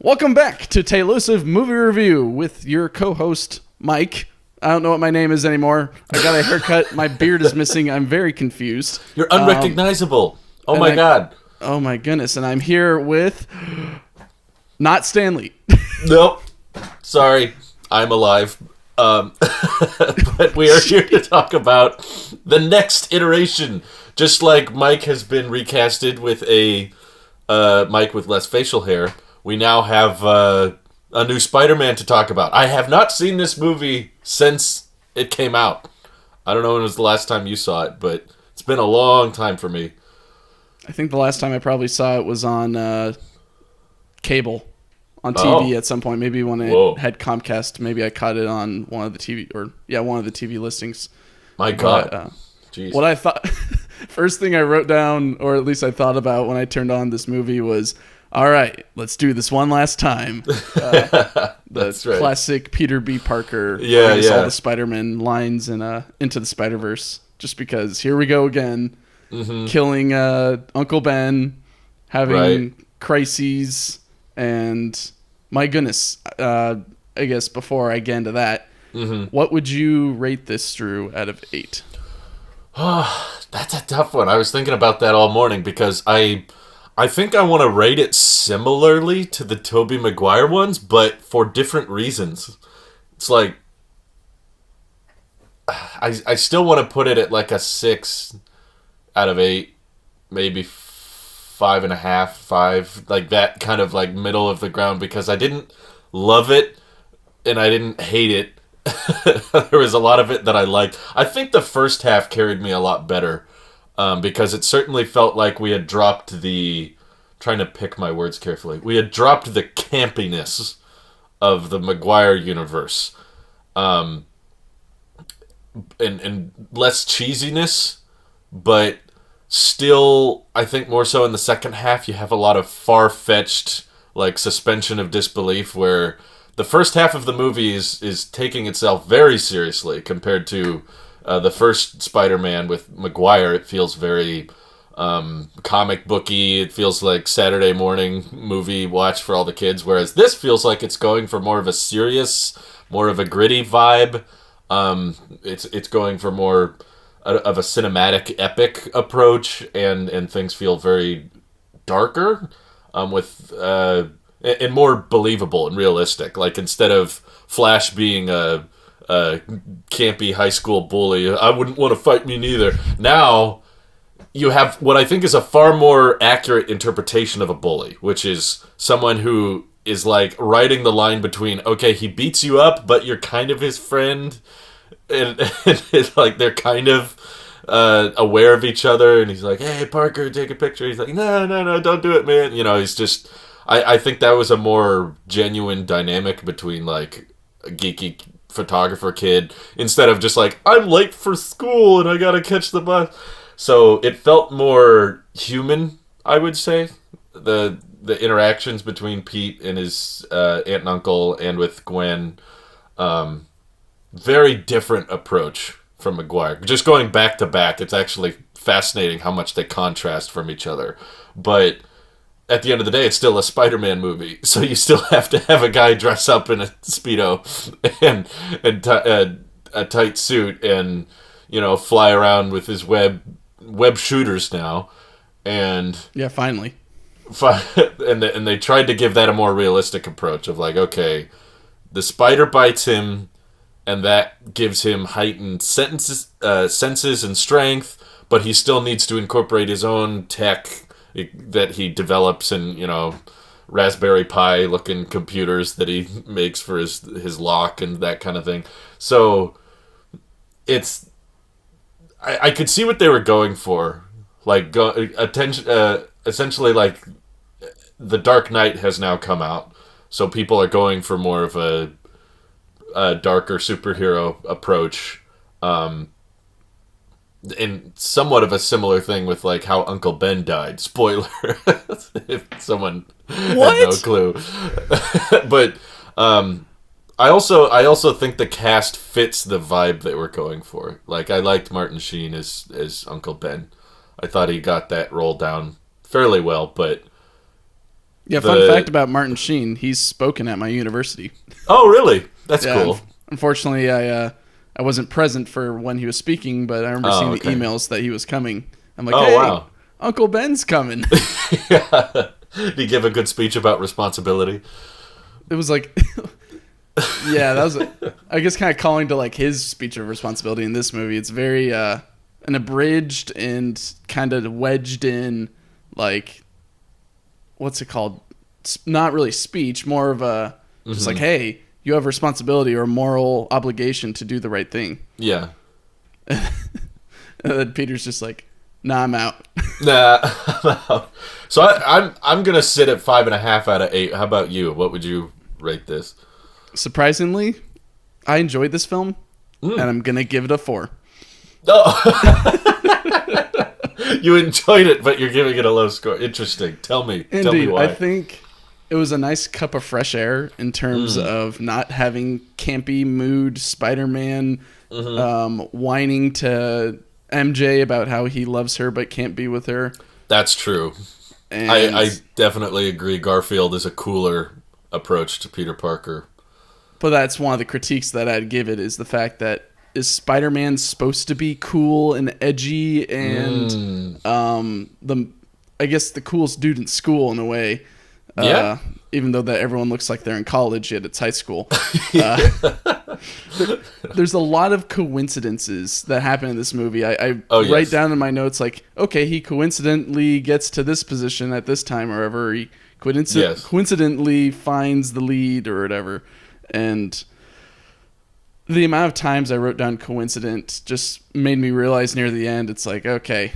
Welcome back to Tailosive Movie Review with your co-host, Mike. I don't know what my name is anymore. I got a haircut. My beard is missing. I'm very confused. You're unrecognizable. Oh my God. Oh my goodness. And I'm here with... not Stanley. Nope. Sorry. I'm alive. But we are here to talk about the next iteration. Just like Mike has been recasted with a Mike with less facial hair, we now have a new Spider-Man to talk about. I have not seen this movie since it came out. I don't know when was the last time you saw it, but it's been a long time for me. I think the last time I probably saw it was on cable, on TV at some point. Maybe when it had Comcast, maybe I caught it on one of the TV listings. My God. Jeez. What I thought, first thing I wrote down, or at least I thought about when I turned on this movie was, all right, let's do this one last time. That's right. Classic Peter B. Parker. All the Spider-Man lines in Into the Spider-Verse. Just because here we go again, killing Uncle Ben, having crises, and my goodness, I guess before I get into that, what would you rate this, Drew, out of 8? Oh, that's a tough one. I was thinking about that all morning because I think I want to rate it similarly to the Tobey Maguire ones, but for different reasons. It's like I still want to put it at like a 6 out of 8, maybe 5.5, 5, like that kind of like middle of the ground, because I didn't love it and I didn't hate it. There was a lot of it that I liked. I think the first half carried me a lot better. Because it certainly felt like we had dropped the... trying to pick my words carefully. We had dropped the campiness of the Maguire universe. And less cheesiness, but still, I think more so in the second half, you have a lot of far-fetched like suspension of disbelief, where the first half of the movie is taking itself very seriously compared to... the first Spider-Man with Maguire. It feels very comic booky. It feels like Saturday morning movie watch for all the kids, whereas this feels like it's going for more of a serious, more of a gritty vibe. It's going for more of a cinematic epic approach, and things feel very darker, and more believable and realistic. Like, instead of Flash being a campy high school bully, I wouldn't want to fight me neither. Now, you have what I think is a far more accurate interpretation of a bully, which is someone who is like riding the line between, okay, he beats you up, but you're kind of his friend, and it's like they're kind of aware of each other, and he's like, hey, Parker, take a picture. He's like, no, don't do it, man. You know, he's just... I think that was a more genuine dynamic between like a geeky photographer kid, instead of just like, I'm late for school and I gotta catch the bus. So it felt more human, I would say. The interactions between Pete and his aunt and uncle, and with Gwen, very different approach from Maguire. Just going back to back, it's actually fascinating how much they contrast from each other. But at the end of the day, it's still a Spider-Man movie, so you still have to have a guy dress up in a Speedo and a tight suit, and, you know, fly around with his web shooters now, and finally, and they tried to give that a more realistic approach of like, okay, the spider bites him, and that gives him heightened senses and strength, but he still needs to incorporate his own tech that he develops in, you know, Raspberry Pi looking computers that he makes for his lock and that kind of thing. So it's, I could see what they were going for, like essentially like the Dark Knight has now come out, so people are going for more of a darker superhero approach. And somewhat of a similar thing with like how Uncle Ben died. Spoiler, if someone had no clue. But I also think the cast fits the vibe that we're going for. Like, I liked Martin Sheen as Uncle Ben. I thought he got that role down fairly well, but Yeah, fun fact about Martin Sheen, he's spoken at my university. Oh, really? That's cool. Unfortunately, I wasn't present for when he was speaking, but I remember seeing the emails that he was coming. I'm like, hey, wow. Uncle Ben's coming. Yeah. Did he give a good speech about responsibility? It was like, yeah, that was, I guess, kind of calling to like his speech of responsibility in this movie. It's very an abridged and kind of wedged in, like, what's it called? Not really speech, more of a just like, hey, you have a responsibility or a moral obligation to do the right thing. Yeah. And then Peter's just like, nah, I'm out. Nah, I'm out. So I'm gonna sit at 5.5 out of 8. How about you? What would you rate this? Surprisingly, I enjoyed this film, and I'm gonna give it a 4. Oh. You enjoyed it, but you're giving it a low score. Interesting. Tell me why. I think it was a nice cup of fresh air in terms of not having campy mood Spider-Man whining to MJ about how he loves her but can't be with her. That's true. And I definitely agree. Garfield is a cooler approach to Peter Parker. But that's one of the critiques that I'd give it, is the fact that is Spider-Man supposed to be cool and edgy and I guess the coolest dude in school in a way. Yeah. Even though that everyone looks like they're in college, yet it's high school. There's a lot of coincidences that happen in this movie. I write down in my notes like, okay, he coincidentally gets to this position at this time or whatever. He coincidentally finds the lead or whatever. And the amount of times I wrote down coincident just made me realize near the end, it's like, okay,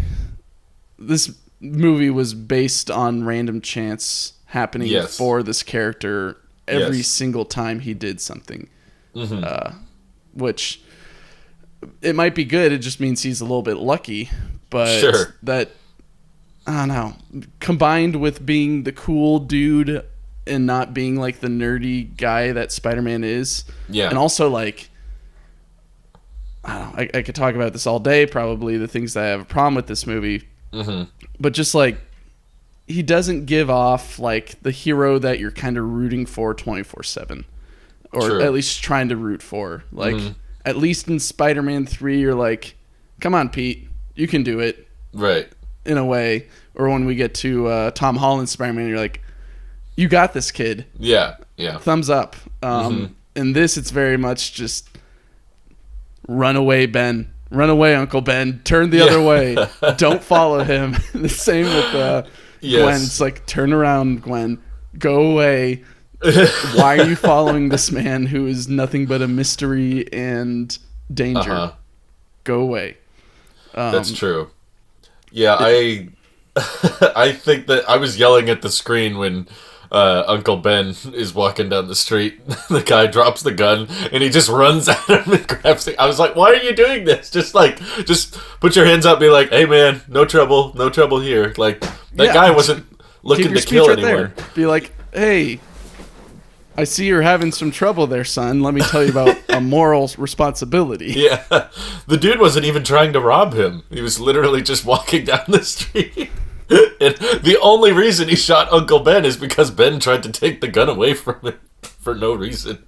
this movie was based on random chance happening for this character every single time he did something. Which it might be good. It just means he's a little bit lucky, but that, I don't know, combined with being the cool dude and not being like the nerdy guy that Spider-Man is. Yeah. And also like, I don't know, I could talk about this all day, probably the things that I have a problem with this movie, but just like, he doesn't give off like the hero that you're kind of rooting for 24/7, or at least trying to root for. Like at least in Spider-Man 3, you're like, come on, Pete, you can do it. Right. In a way. Or when we get to Tom Holland's Spider-Man, you're like, you got this, kid. Yeah. Yeah. Thumbs up. In this, it's very much just run away, Ben. Run away, Uncle Ben. Turn the other way. Don't follow him. The same with Gwen. It's like, turn around, Gwen. Go away. Why are you following this man who is nothing but a mystery and danger? Go away. That's true. Yeah, I think that I was yelling at the screen when Uncle Ben is walking down the street. The guy drops the gun and he just runs at him and grabs it. I was like, why are you doing this? Just put your hands up, be like, hey man, no trouble here. Like, that guy wasn't looking to kill anyone. Be like, hey, I see you're having some trouble there, son. Let me tell you about a moral responsibility. Yeah. The dude wasn't even trying to rob him. He was literally just walking down the street. And the only reason he shot Uncle Ben is because Ben tried to take the gun away from him for no reason.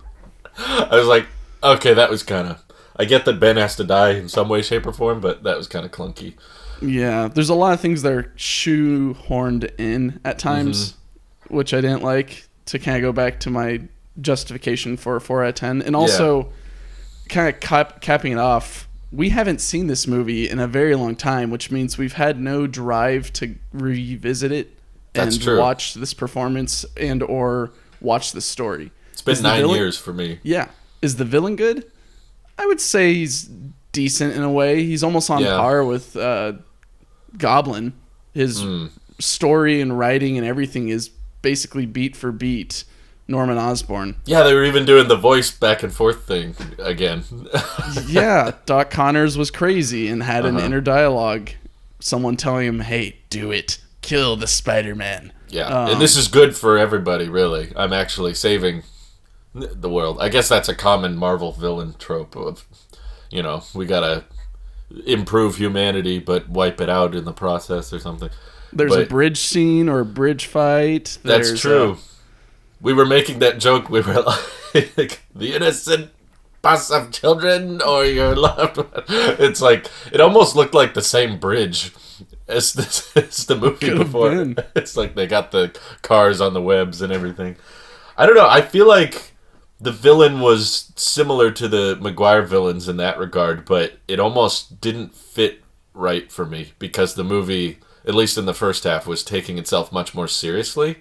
I was like, okay, that was kind of... I get that Ben has to die in some way, shape, or form, but that was kind of clunky. Yeah, there's a lot of things that are shoehorned in at times, which I didn't like, to kind of go back to my justification for a 4 out of 10. And also, kind of capping it off, we haven't seen this movie in a very long time, which means we've had no drive to revisit it and watch this performance and or watch the story. It's been 9 years for me. Yeah. Is the villain good? I would say he's decent in a way. He's almost on par with Goblin. His story and writing and everything is basically beat for beat Norman Osborn. Yeah, they were even doing the voice back and forth thing again. Yeah, Doc Connors was crazy and had an inner dialogue. Someone telling him, hey, do it. Kill the Spider-Man. Yeah, and this is good for everybody, really. I'm actually saving the world. I guess that's a common Marvel villain trope of, you know, we gotta improve humanity but wipe it out in the process or something. There's a bridge scene or a bridge fight. That's true. We were making that joke. We were like, the innocent bus of children or your loved one. It's like, it almost looked like the same bridge as the movie before. It's like they got the cars on the webs and everything. I don't know. I feel like the villain was similar to the Maguire villains in that regard, but it almost didn't fit right for me because the movie, at least in the first half, was taking itself much more seriously.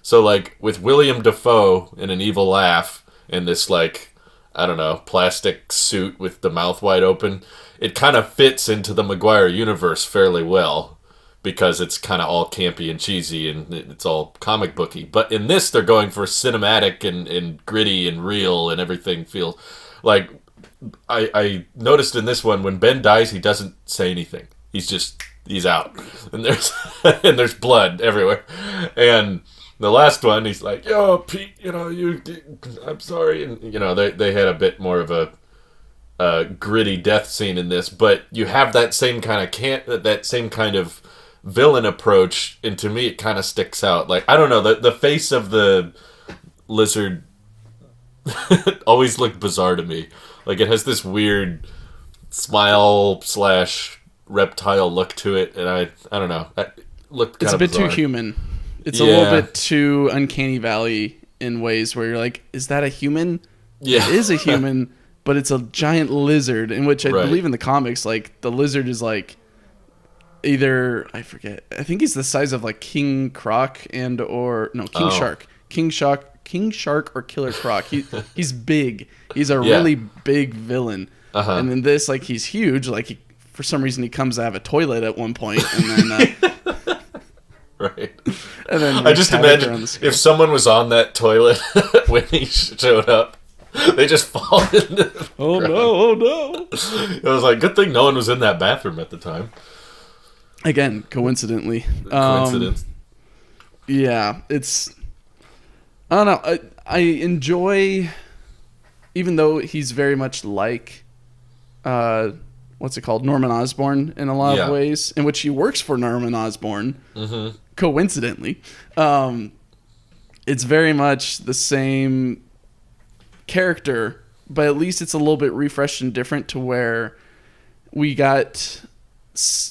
So, like, with William Dafoe in an evil laugh and this, like, I don't know, plastic suit with the mouth wide open, it kind of fits into the Maguire universe fairly well because it's kind of all campy and cheesy and it's all comic booky. But in this, they're going for cinematic and gritty and real, and everything feels like... I noticed in this one, when Ben dies, he doesn't say anything. He's out. And there's blood everywhere. And the last one, he's like, "Yo, Pete, I'm sorry." And, they had a bit more of a gritty death scene in this, but you have that same kind of villain approach, and to me, it kind of sticks out. Like, I don't know, the face of the lizard always looked bizarre to me. Like, it has this weird smile / reptile look to it, and I don't know. It looked kind of bizarre. It's a bit too human. It's a little bit too Uncanny Valley in ways where you're like, is that a human? Yeah. It is a human, but it's a giant lizard, in which I believe in the comics, like, the lizard is like either, I forget, I think he's the size of like King Croc Shark. King Shark or Killer Croc. He's big. He's a really big villain. Uh-huh. And in this, like, he's huge. Like, for some reason, he comes out of a toilet at one point, and then right. And then I just imagine if someone was on that toilet when he showed up, they just fall into oh no. It was like, good thing no one was in that bathroom at the time. Again, coincidentally. Coincidence. Yeah, it's... I don't know. I enjoy... Even though he's very much like... what's it called? Norman Osborn in a lot of ways, in which he works for Norman Osborn. Mm-hmm. Coincidentally. It's very much the same character, but at least it's a little bit refreshed and different to where we got...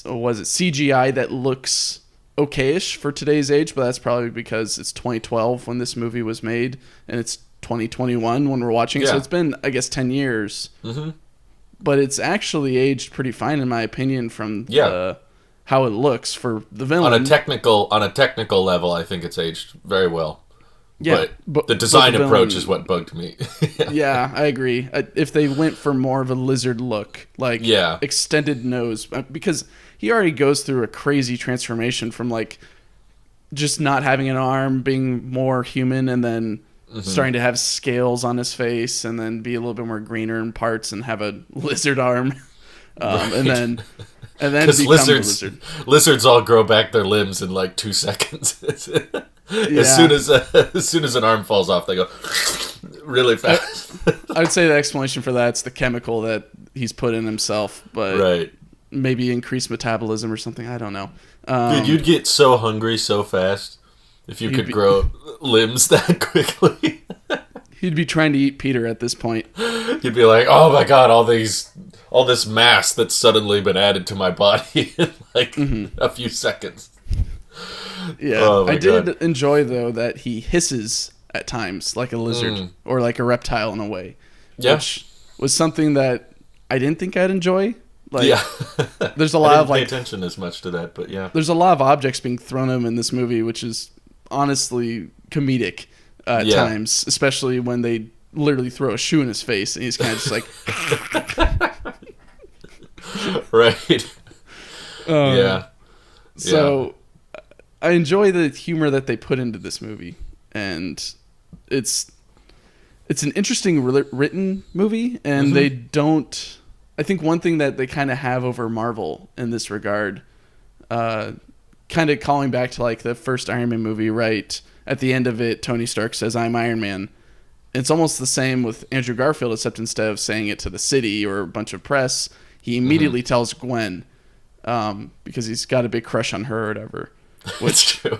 was it CGI that looks okayish for today's age, but that's probably because it's 2012 when this movie was made, and it's 2021 when we're watching. So it's been, I guess, 10 years. Mm-hmm. But it's actually aged pretty fine, in my opinion, from how it looks for the villain. On a technical level, I think it's aged very well. Yeah, but the design approach is what bugged me. Yeah, I agree. If they went for more of a lizard look, like extended nose, because he already goes through a crazy transformation from like just not having an arm, being more human, and then starting to have scales on his face, and then be a little bit more greener in parts and have a lizard arm, and then become lizard. Lizards all grow back their limbs in like 2 seconds. As soon as an arm falls off, they go really fast. I would say the explanation for that's the chemical that he's put in himself, but maybe increased metabolism or something. I don't know. Dude, you'd get so hungry so fast if you could grow limbs that quickly. He'd be trying to eat Peter at this point. You'd be like, oh my god, all this mass that's suddenly been added to my body in like a few seconds. Yeah, I did enjoy, though, that he hisses at times like a lizard or like a reptile in a way. Yeah. Which was something that I didn't think I'd enjoy. Like, there's a lot of like... pay attention as much to that, but yeah. There's a lot of objects being thrown at him in this movie, which is honestly comedic at times, especially when they literally throw a shoe in his face and he's kind of just like... Right. Yeah. So... I enjoy the humor that they put into this movie, and it's an interesting written movie, and they don't... I think one thing that they kind of have over Marvel in this regard, kind of calling back to like the first Iron Man movie, right? At the end of it, Tony Stark says, "I'm Iron Man." It's almost the same with Andrew Garfield, except instead of saying it to the city or a bunch of press, he immediately tells Gwen, because he's got a big crush on her or whatever. It's true.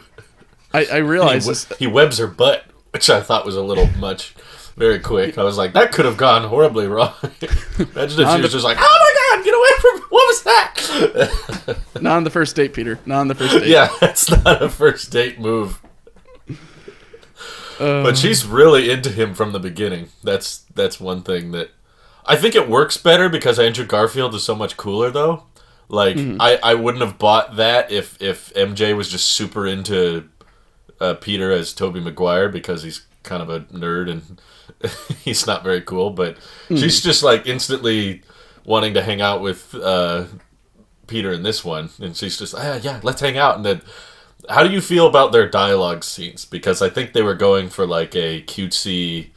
I realized he webs her butt, which I thought was a little much. Very quick. I was like, that could have gone horribly wrong. Imagine if she was just like, oh my god, get away from me. What was that? Not on the first date, Peter. Not on the first date. Yeah, that's not a first date move. But she's really into him from the beginning. That's one thing that... I think it works better because Andrew Garfield is so much cooler, though. Like, I wouldn't have bought that if MJ was just super into Peter as Tobey Maguire because he's kind of a nerd and he's not very cool. But she's just, like, instantly wanting to hang out with Peter in this one. And she's just, yeah, let's hang out. And then, how do you feel about their dialogue scenes? Because I think they were going for, like, a cutesy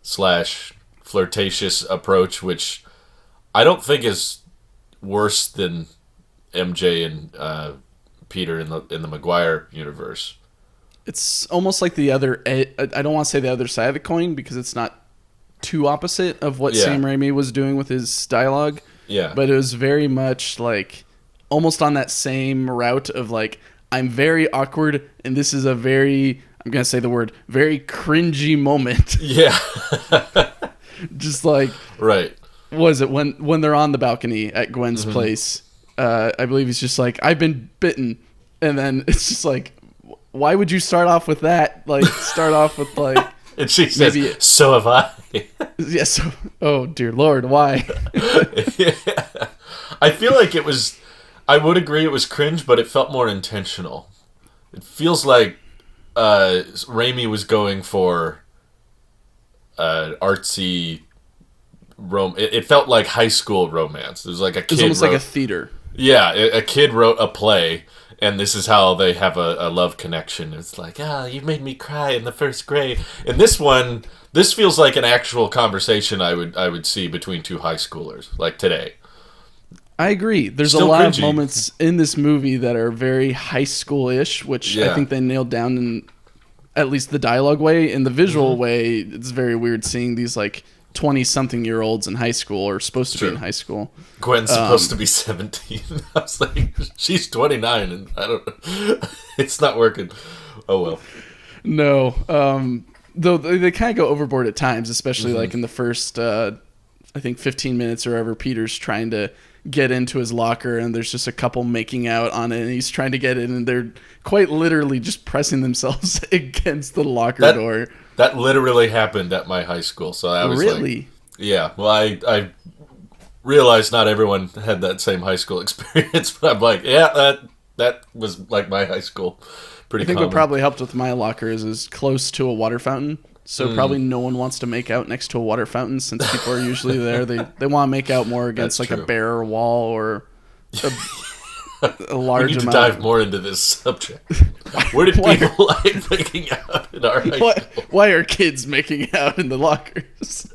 / flirtatious approach, which I don't think is worse than MJ and Peter in the Maguire universe. It's almost like the other... I don't want to say the other side of the coin because it's not too opposite of what Sam Raimi was doing with his dialogue. Yeah. But it was very much like almost on that same route of like, I'm very awkward and this is a very, I'm going to say the word, very cringy moment. Yeah. Just like... Right. Was it when they're on the balcony at Gwen's place? I believe he's just like, I've been bitten. And then it's just like, why would you start off with that? Like, start off with like... And she says, so have I. Yeah, so... Oh, dear Lord, why? Yeah. I feel like it was... I would agree it was cringe, but it felt more intentional. It feels like Raimi was going for artsy... It felt like high school romance. It was like a kid... It was almost like a theater. Yeah, a kid wrote a play... And this is how they have a love connection. It's like, you made me cry in the first grade. And this one, this feels like an actual conversation I would see between two high schoolers, like today. I agree. There's still a lot of moments in this movie that are very high school-ish, which I think they nailed down in at least the dialogue way. In the visual way, it's very weird seeing these like 20-something-year-olds in high school or supposed to be in high school. Gwen's supposed to be 17. I was like, she's 29, and I don't... It's not working. Oh, well. No. Though they kind of go overboard at times, especially like in the first, I think, 15 minutes or whatever. Peter's trying to get into his locker, and there's just a couple making out on it, and he's trying to get in, and they're quite literally just pressing themselves against the locker door. That literally happened at my high school, so I was really? Like... Yeah, well, I realized not everyone had that same high school experience, but I'm like, yeah, that was like my high school. Pretty common. What probably helped with my locker is close to a water fountain, so probably no one wants to make out next to a water fountain since people are usually there. They want to make out more against like a bare wall or a large amount. We need to dive more into this subject. Where did people like making out in our high school? Why are kids making out in the lockers?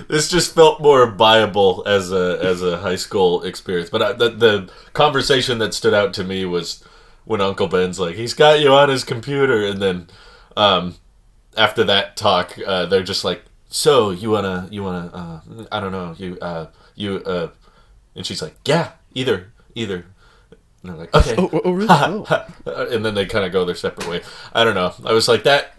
This just felt more viable as a high school experience. But the conversation that stood out to me was when Uncle Ben's like, he's got you on his computer. And then after that talk, they're just like, so you wanna I don't know, and she's like, yeah, either. And they're like, okay. Oh really? And then they kind of go their separate way. I don't know. I was like, that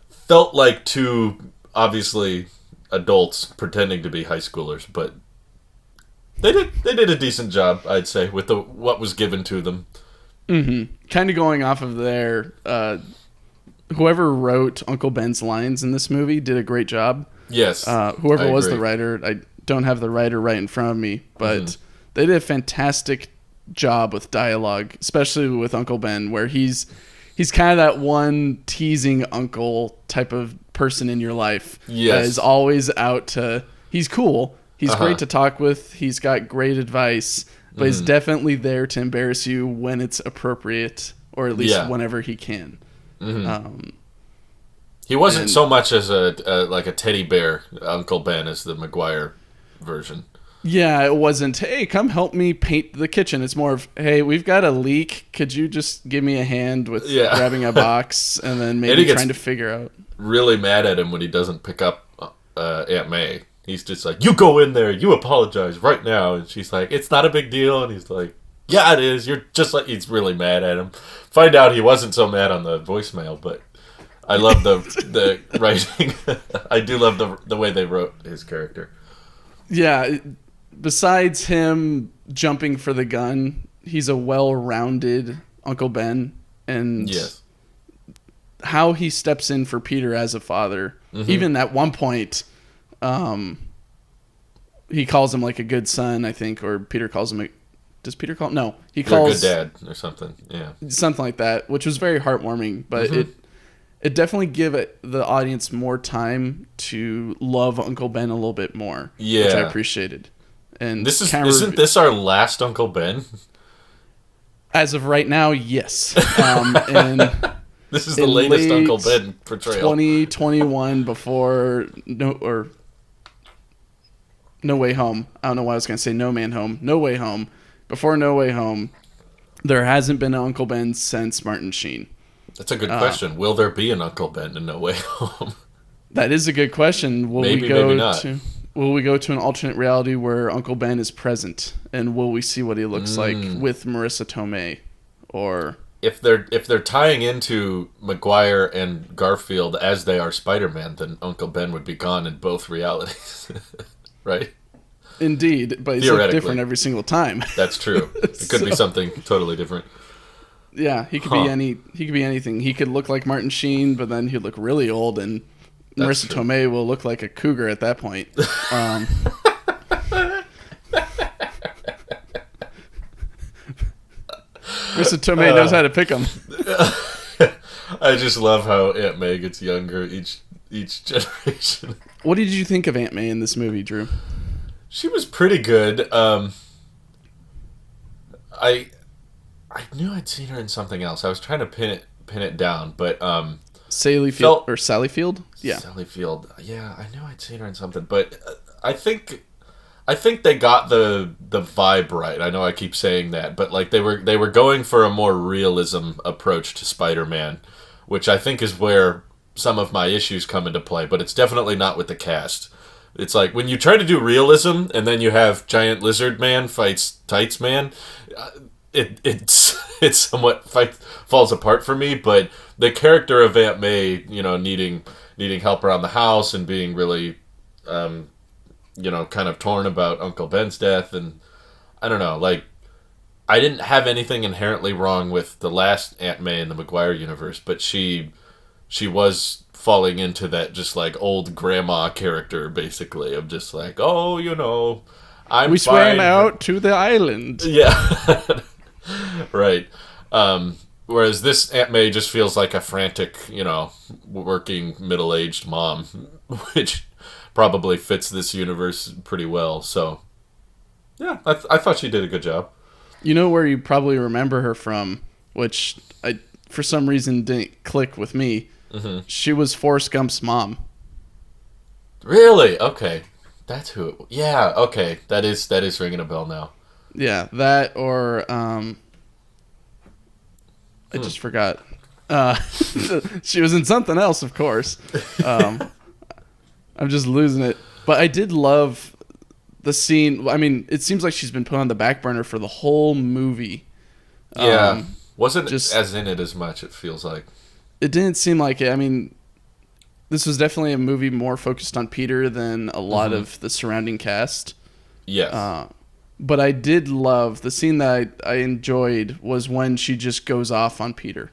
felt like two, obviously, adults pretending to be high schoolers, but they did a decent job, I'd say, with what was given to them. Mm-hmm. Kind of going off of their... whoever wrote Uncle Ben's lines in this movie did a great job. Yes. Whoever was the writer, I don't have the writer right in front of me, but they did a fantastic job with dialogue, especially with Uncle Ben, where he's kind of that one teasing uncle type of person in your life that is always out to... He's cool. He's great to talk with. He's got great advice, but he's definitely there to embarrass you when it's appropriate, or at least whenever he can. He wasn't so much as like a teddy bear, Uncle Ben, as the Maguire version. Yeah, it wasn't, hey, come help me paint the kitchen. It's more of, hey, we've got a leak. Could you just give me a hand with grabbing a box and then maybe trying to figure out? Really mad at him when he doesn't pick up Aunt May. He's just like, you go in there, you apologize right now. And she's like, it's not a big deal. And he's like, Yeah, it is. You're just like he's really mad at him. Find out he wasn't so mad on the voicemail, but I love the writing. I do love the way they wrote his character. Yeah, besides him jumping for the gun, he's a well-rounded Uncle Ben, and how he steps in for Peter as a father. Mm-hmm. Even at one point, he calls him like a good son, I think, or Peter calls him does Peter call him? No, he calls you're a good dad or something. Yeah, something like that, which was very heartwarming. But it definitely give the audience more time to love Uncle Ben a little bit more, which I appreciated. And isn't this our last Uncle Ben? As of right now, yes. And this is the latest Uncle Ben portrayal. 2021 before No Way Home. I don't know why I was going to say No Man Home. No Way Home. Before No Way Home, there hasn't been an Uncle Ben since Martin Sheen. That's a good question. Will there be an Uncle Ben in No Way Home? That is a good question. Maybe not. Will we go to an alternate reality where Uncle Ben is present, and will we see what he looks like with Marissa Tomei? Or if they're tying into Maguire and Garfield as they are Spider-Man, then Uncle Ben would be gone in both realities, right? Indeed, but he's different every single time. That's true. It could be something totally different. Yeah, he could be anything. He could look like Martin Sheen, but then he'd look really old, and Marissa Tomei will look like a cougar at that point. Marissa Tomei knows how to pick them. I just love how Aunt May gets younger each generation. What did you think of Aunt May in this movie, Drew? She was pretty good. I knew I'd seen her in something else. I was trying to pin it down, but Sally Field or Sally Field? Yeah. Sally Field. Yeah, I knew I'd seen her in something, but I think they got the vibe right. I know I keep saying that, but like they were going for a more realism approach to Spider-Man, which I think is where some of my issues come into play, but it's definitely not with the cast. It's like when you try to do realism and then you have Giant Lizard Man fights Tights Man, it somewhat falls apart for me. But the character of Aunt May, needing help around the house and being really, kind of torn about Uncle Ben's death, and I don't know, like I didn't have anything inherently wrong with the last Aunt May in the Maguire universe, but she was falling into that just like old grandma character, basically, of just like, we swam out to the island. Yeah. Right. Whereas this Aunt May just feels like a frantic, working middle-aged mom, which probably fits this universe pretty well. So, yeah, I thought she did a good job. You know where you probably remember her from, which for some reason didn't click with me. Mm-hmm. She was Forrest Gump's mom. Really? Okay. That's who it was. Yeah, okay. That is ringing a bell now. Yeah, that or I just forgot. She was in something else, of course. I'm just losing it. But I did love the scene. I mean, it seems like she's been put on the back burner for the whole movie. Yeah. Wasn't just as in it as much, it feels like. It didn't seem like it. I mean, this was definitely a movie more focused on Peter than a lot of the surrounding cast. Yes. But I did love the scene that I enjoyed was when she just goes off on Peter.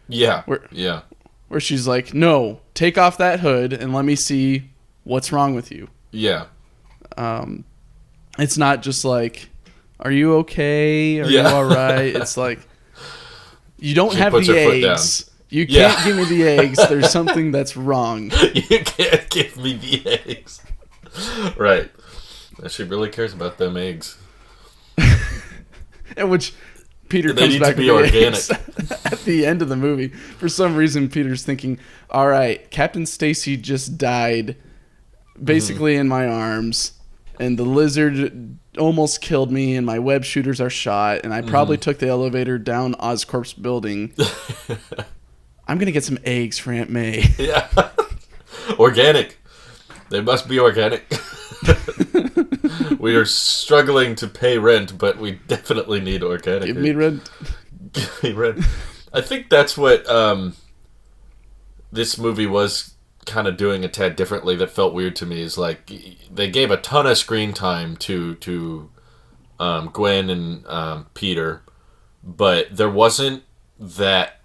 Yeah. Where she's like, no, take off that hood and let me see what's wrong with you. Yeah. It's not just like, are you okay? Are you all right? It's like, you don't have the eggs. You can't give me the eggs. There's something that's wrong. You can't give me the eggs. Right. She really cares about them eggs. And which Peter comes back to be organic at the end of the movie. For some reason, Peter's thinking, all right, Captain Stacy just died basically in my arms, and the lizard almost killed me, and my web shooters are shot, and I probably took the elevator down Oscorp's building. I'm going to get some eggs for Aunt May. Yeah. Organic. They must be organic. We are struggling to pay rent, but we definitely need organic. Give me rent. Give me rent. I think that's what this movie was kind of doing a tad differently that felt weird to me. Is like they gave a ton of screen time to Gwen and Peter, but there wasn't that...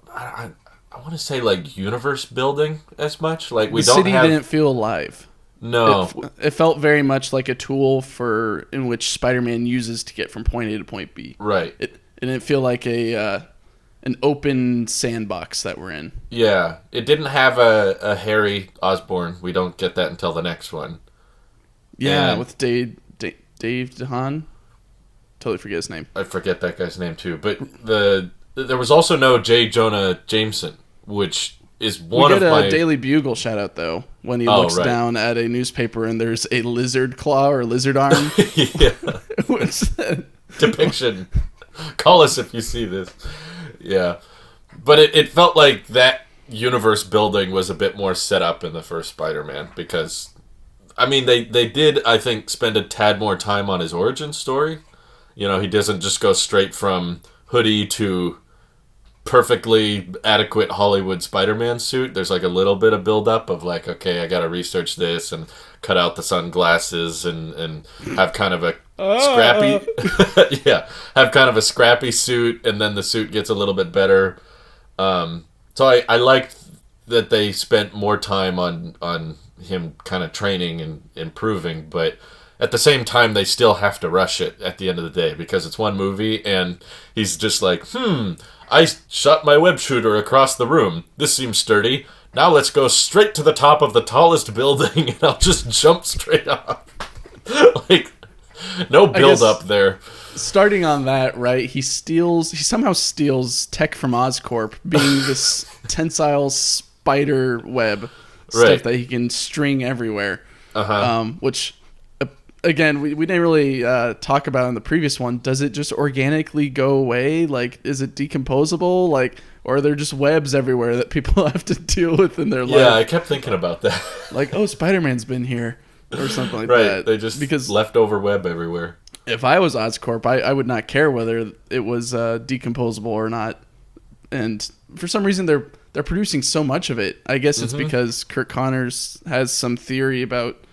I want to say like universe building as much. Like the city didn't feel alive. No, it felt very much like a tool in which Spider-Man uses to get from point A to point B. Right. It didn't feel like an open sandbox that we're in. Yeah, it didn't have a Harry Osborn. We don't get that until the next one. Yeah, and with Dave DeHaan. Totally forget his name. I forget that guy's name too. But there was also no J. Jonah Jameson, which is one of my... We get a Daily Bugle shout out, though, when he looks down at a newspaper and there's a lizard claw or lizard arm. Yeah. Depiction. Call us if you see this. Yeah. But it felt like that universe building was a bit more set up in the first Spider-Man because, I mean, they did, I think, spend a tad more time on his origin story. You know, he doesn't just go straight from hoodie to perfectly adequate Hollywood Spider-Man suit. There's like a little bit of build-up of like, okay, I gotta research this and cut out the sunglasses and have kind of a scrappy have kind of a scrappy suit, and then the suit gets a little bit better. So I liked that they spent more time on him kind of training and improving, but at the same time they still have to rush it at the end of the day because it's one movie and he's just like, I shot my web shooter across the room. This seems sturdy. Now let's go straight to the top of the tallest building and I'll just jump straight off. Like, no build up there. Starting on that, right, he somehow steals tech from Oscorp, being this tensile spider web stuff that he can string everywhere. Which, again, we didn't really talk about in the previous one. Does it just organically go away? Like, is it decomposable? Like, or are there just webs everywhere that people have to deal with in their life? Yeah, I kept thinking about that. Like, oh, Spider-Man's been here, or something like that. Right, they just leftover web everywhere. If I was Oscorp, I would not care whether it was decomposable or not. And for some reason, they're producing so much of it. I guess it's because Kirk Connors has some theory about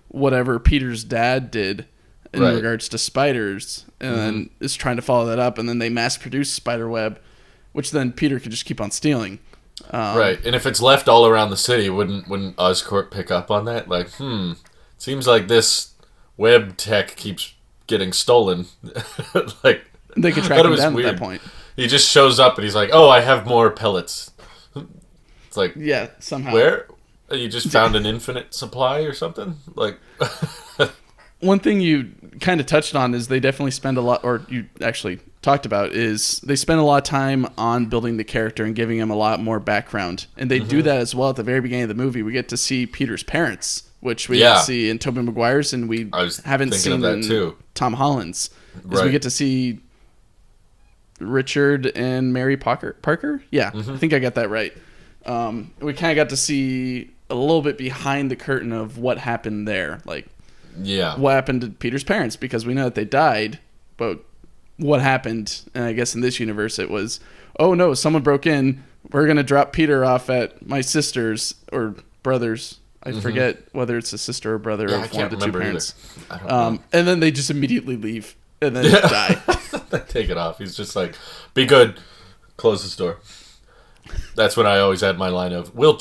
whatever Peter's dad did in regards to spiders, and then is trying to follow that up, and then they mass produce spiderweb, which then Peter could just keep on stealing. Right, and if it's left all around the city, wouldn't Oscorp pick up on that? Like, seems like this web tech keeps getting stolen. Like, they could track him down weird. At that point. He just shows up and he's like, "Oh, I have more pellets." It's like, yeah, somehow. Where? You just found an infinite supply or something? Like, one thing you kind of touched on is they definitely spend a lot, or you actually talked about, is they spend a lot of time on building the character and giving him a lot more background. And they do that as well at the very beginning of the movie. We get to see Peter's parents, which we didn't see in Tobey Maguire's, and we haven't seen in Tom Holland's. We get to see Richard and Mary Parker? Yeah, I think I got that right. We kind of got to see a little bit behind the curtain of what happened there. Like, what happened to Peter's parents, because we know that they died, but what happened? And I guess in this universe it was, oh no, someone broke in. We're going to drop Peter off at my sister's or brother's. I forget whether it's a sister or brother of one of the two parents. I don't know. And then they just immediately leave and then die. They take it off. He's just like, be good. Close this door. That's when I always had my line of, we'll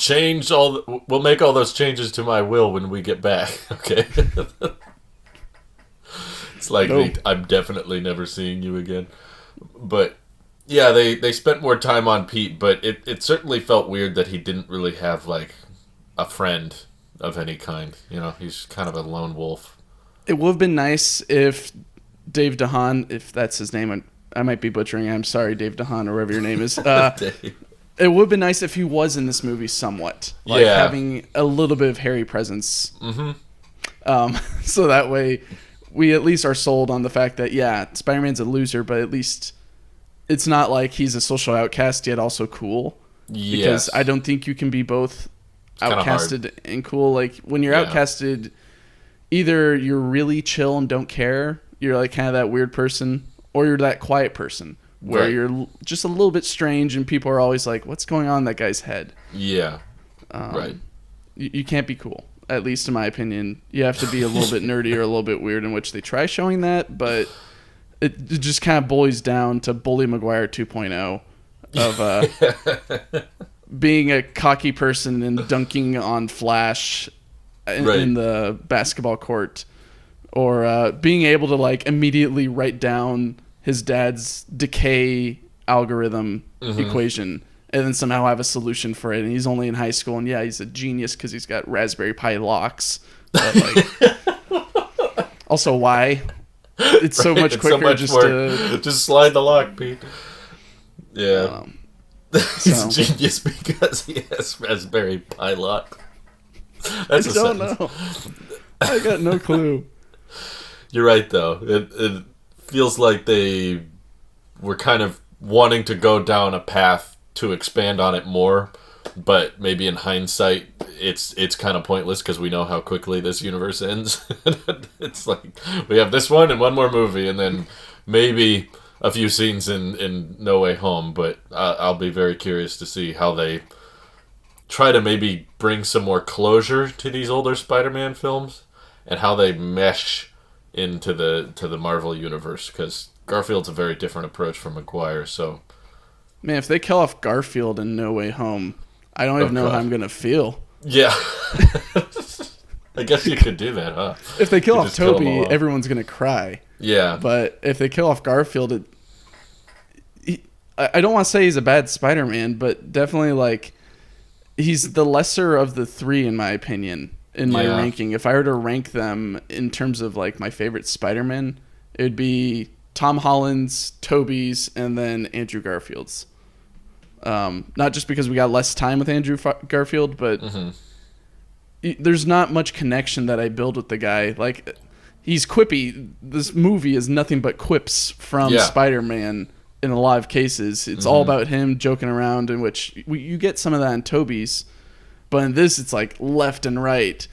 make all those changes to my will when we get back. Okay. It's like, I'm definitely never seeing you again. But yeah, they spent more time on Pete, but it certainly felt weird that he didn't really have like a friend of any kind. You know, he's kind of a lone wolf. It would have been nice if Dave DeHaan, if that's his name, I might be butchering it. I'm sorry, Dave DeHaan, or whatever your name is. It would have been nice if he was in this movie somewhat. Like having a little bit of Harry presence. So that way we at least are sold on the fact that, yeah, Spider-Man's a loser, but at least it's not like he's a social outcast yet also cool. Yes. Because I don't think you can be both outcasted and cool. Like, when you're outcasted, either you're really chill and don't care, you're like kind of that weird person, or you're that quiet person where you're just a little bit strange and people are always like, what's going on in that guy's head? Yeah. Right. You can't be cool, at least in my opinion. You have to be a little bit nerdy or a little bit weird, in which they try showing that, but it just kind of boils down to Bully Maguire 2.0 of being a cocky person and dunking on Flash in the basketball court, or being able to like immediately write down his dad's decay algorithm equation and then somehow have a solution for it. And he's only in high school, and he's a genius because he's got Raspberry Pi locks. But like, also, why? It's so much quicker just slide the lock, Pete. Yeah. He's a genius because he has Raspberry Pi lock. That's I don't know. I got no clue. You're right, though. It feels like they were kind of wanting to go down a path to expand on it more, but maybe in hindsight, it's kind of pointless because we know how quickly this universe ends. It's like we have this one and one more movie, and then maybe a few scenes in No Way Home. But I'll be very curious to see how they try to maybe bring some more closure to these older Spider-Man films and how they mesh into the Marvel universe, because Garfield's a very different approach from Maguire. So, man, if they kill off Garfield in No Way Home, I don't even know how I'm gonna feel. Yeah. I guess you could do that, huh? If they kill off Toby, everyone's gonna cry. Yeah. But if they kill off Garfield, I don't want to say he's a bad Spider-Man, but definitely like he's the lesser of the three in my opinion. In my ranking, if I were to rank them in terms of like my favorite Spider-Man, it would be Tom Holland's, Tobey's, and then Andrew Garfield's. Not just because we got less time with Andrew Garfield, but there's not much connection that I build with the guy. Like, he's quippy. This movie is nothing but quips from Spider-Man in a lot of cases. It's all about him joking around, in which you get some of that in Tobey's. But in this, it's like left and right.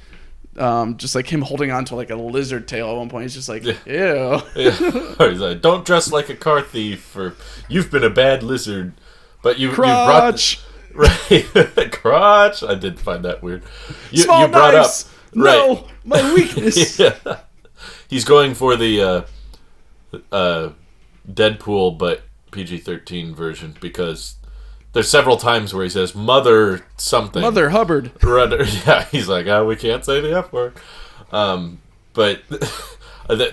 Just like him holding on to like a lizard tail at one point. He's just like, ew. Yeah. He's like, don't dress like a car thief, or you've been a bad lizard. But you brought... Right. Crotch. I did find that weird. Small brought knives. Up... No, my weakness. He's going for the Deadpool, but PG-13 version, because... There's several times where he says Mother something. Mother Hubbard. Yeah, he's like, we can't say the F word. But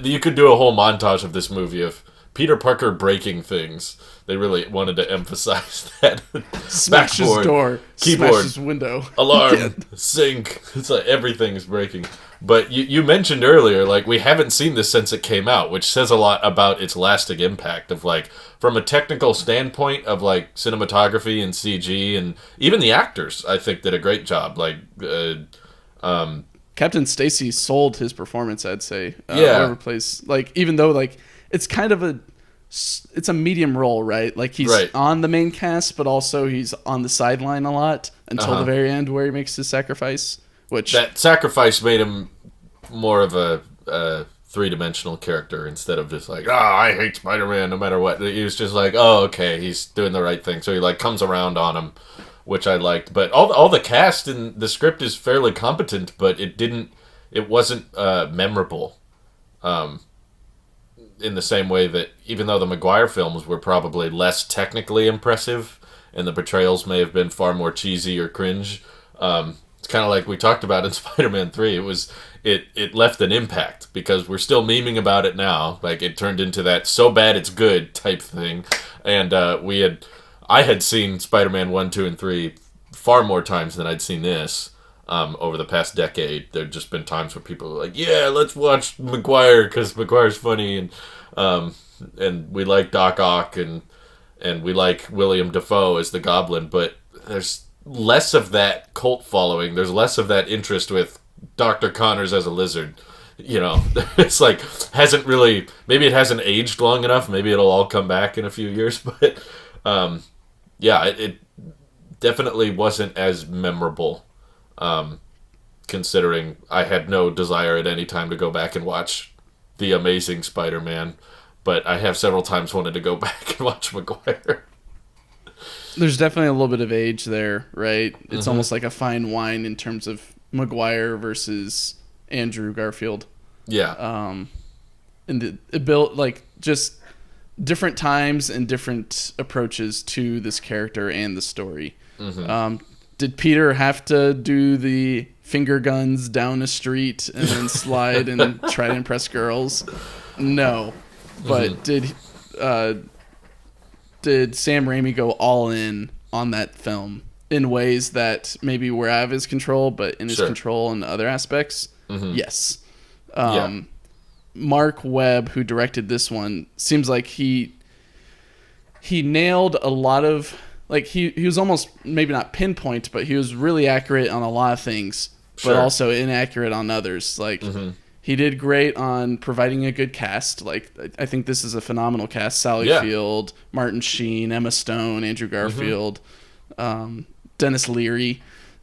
you could do a whole montage of this movie of Peter Parker breaking things. They really wanted to emphasize that. Smash his door. Keyboard. Smash his window. Alarm. Sink. It's like everything's breaking. But you mentioned earlier, like, we haven't seen this since it came out, which says a lot about its lasting impact of, like, from a technical standpoint of, like, cinematography and CG, and even the actors, I think, did a great job. Like, Captain Stacy sold his performance, I'd say. Whoever plays, like, even though, like, it's kind of it's a medium role, right? Like, he's on the main cast, but also he's on the sideline a lot until the very end where he makes his sacrifice. Which that sacrifice made him more of a three-dimensional character instead of just like, I hate Spider-Man no matter what. He was just like, okay, he's doing the right thing. So he like comes around on him, which I liked. But all the cast in the script is fairly competent, but it wasn't memorable. In the same way that even though the Maguire films were probably less technically impressive and the portrayals may have been far more cheesy or cringe, it's kind of like we talked about in Spider-Man 3. It left an impact because we're still memeing about it now. Like, it turned into that so bad it's good type thing. And I had seen Spider-Man 1, 2, and 3 far more times than I'd seen this over the past decade. There'd just been times where people were like, yeah, let's watch Maguire because Maguire's funny, and we like Doc Ock, and we like William Dafoe as the Goblin, but there's less of that cult following. There's less of that interest with Dr. Connors as a lizard. You know, it's like, maybe it hasn't aged long enough. Maybe it'll all come back in a few years, but it definitely wasn't as memorable. considering I had no desire at any time to go back and watch The Amazing Spider-Man, but I have several times wanted to go back and watch Maguire. There's definitely a little bit of age there, right? It's almost like a fine wine in terms of Maguire versus Andrew Garfield. Yeah. And it built like just different times and different approaches to this character and the story. Did Peter have to do the finger guns down a street and then slide and try to impress girls? No. But did Sam Raimi go all in on that film in ways that maybe were out of his control, but in his control in other aspects? Yes. Marc Webb, who directed this one, seems like he nailed a lot of... Like, he was almost, maybe not pinpoint, but he was really accurate on a lot of things, but also inaccurate on others. Like, he did great on providing a good cast. Like, I think this is a phenomenal cast. Sally Field, Martin Sheen, Emma Stone, Andrew Garfield, Dennis Leary.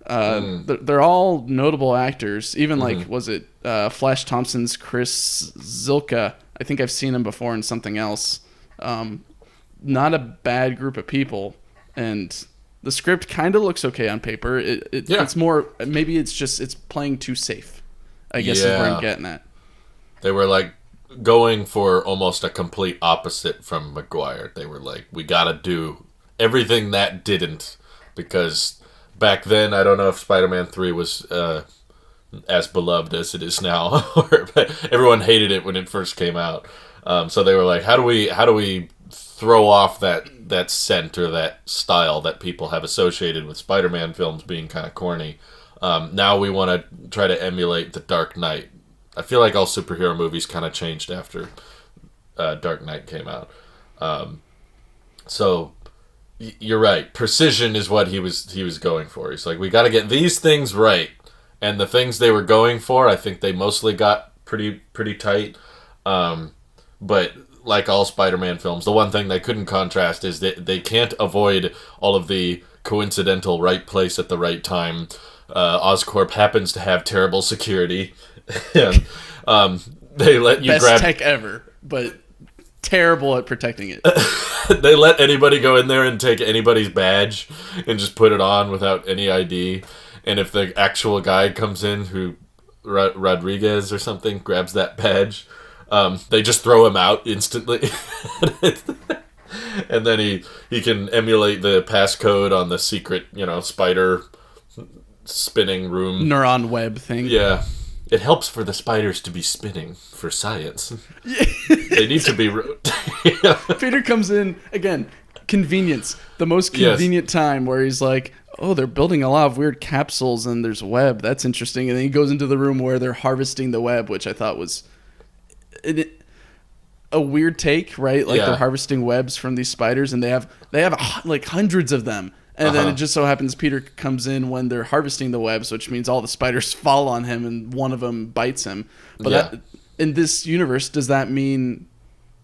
They're all notable actors. Even, like, was it Flash Thompson's Chris Zilka? I think I've seen him before in something else. Not a bad group of people. And the script kind of looks okay on paper. It's more, maybe it's playing too safe, I guess is where I'm getting at. They were like going for almost a complete opposite from Maguire. They were like, we got to do everything that didn't, because back then, I don't know if Spider-Man 3 was as beloved as it is now. But everyone hated it when it first came out. So they were like, how do we throw off that scent or that style that people have associated with Spider-Man films being kind of corny? Now we want to try to emulate The Dark Knight. I feel like all superhero movies kind of changed after Dark Knight came out. So you're right. Precision is what he was going for. He's like, we got to get these things right, and the things they were going for, I think they mostly got pretty tight. But like all Spider-Man films, the one thing they couldn't contrast is that they can't avoid all of the coincidental right place at the right time. Oscorp happens to have terrible security. And, they let you Best tech ever, but terrible at protecting it. They let anybody go in there and take anybody's badge and just put it on without any ID. And if the actual guy comes in, who Rodriguez or something, grabs that badge, they just throw him out instantly. And then he can emulate the passcode on the secret, spider spinning room. Neuron web thing. Yeah. It helps for the spiders to be spinning for science. They need to be... Peter comes in, again, convenience. The most convenient time where he's like, oh, they're building a lot of weird capsules and there's web. That's interesting. And then he goes into the room where they're harvesting the web, which I thought was a weird take, right? Like they're harvesting webs from these spiders and they have like hundreds of them. And then it just so happens Peter comes in when they're harvesting the webs, which means all the spiders fall on him and one of them bites him. But that, in this universe, does that mean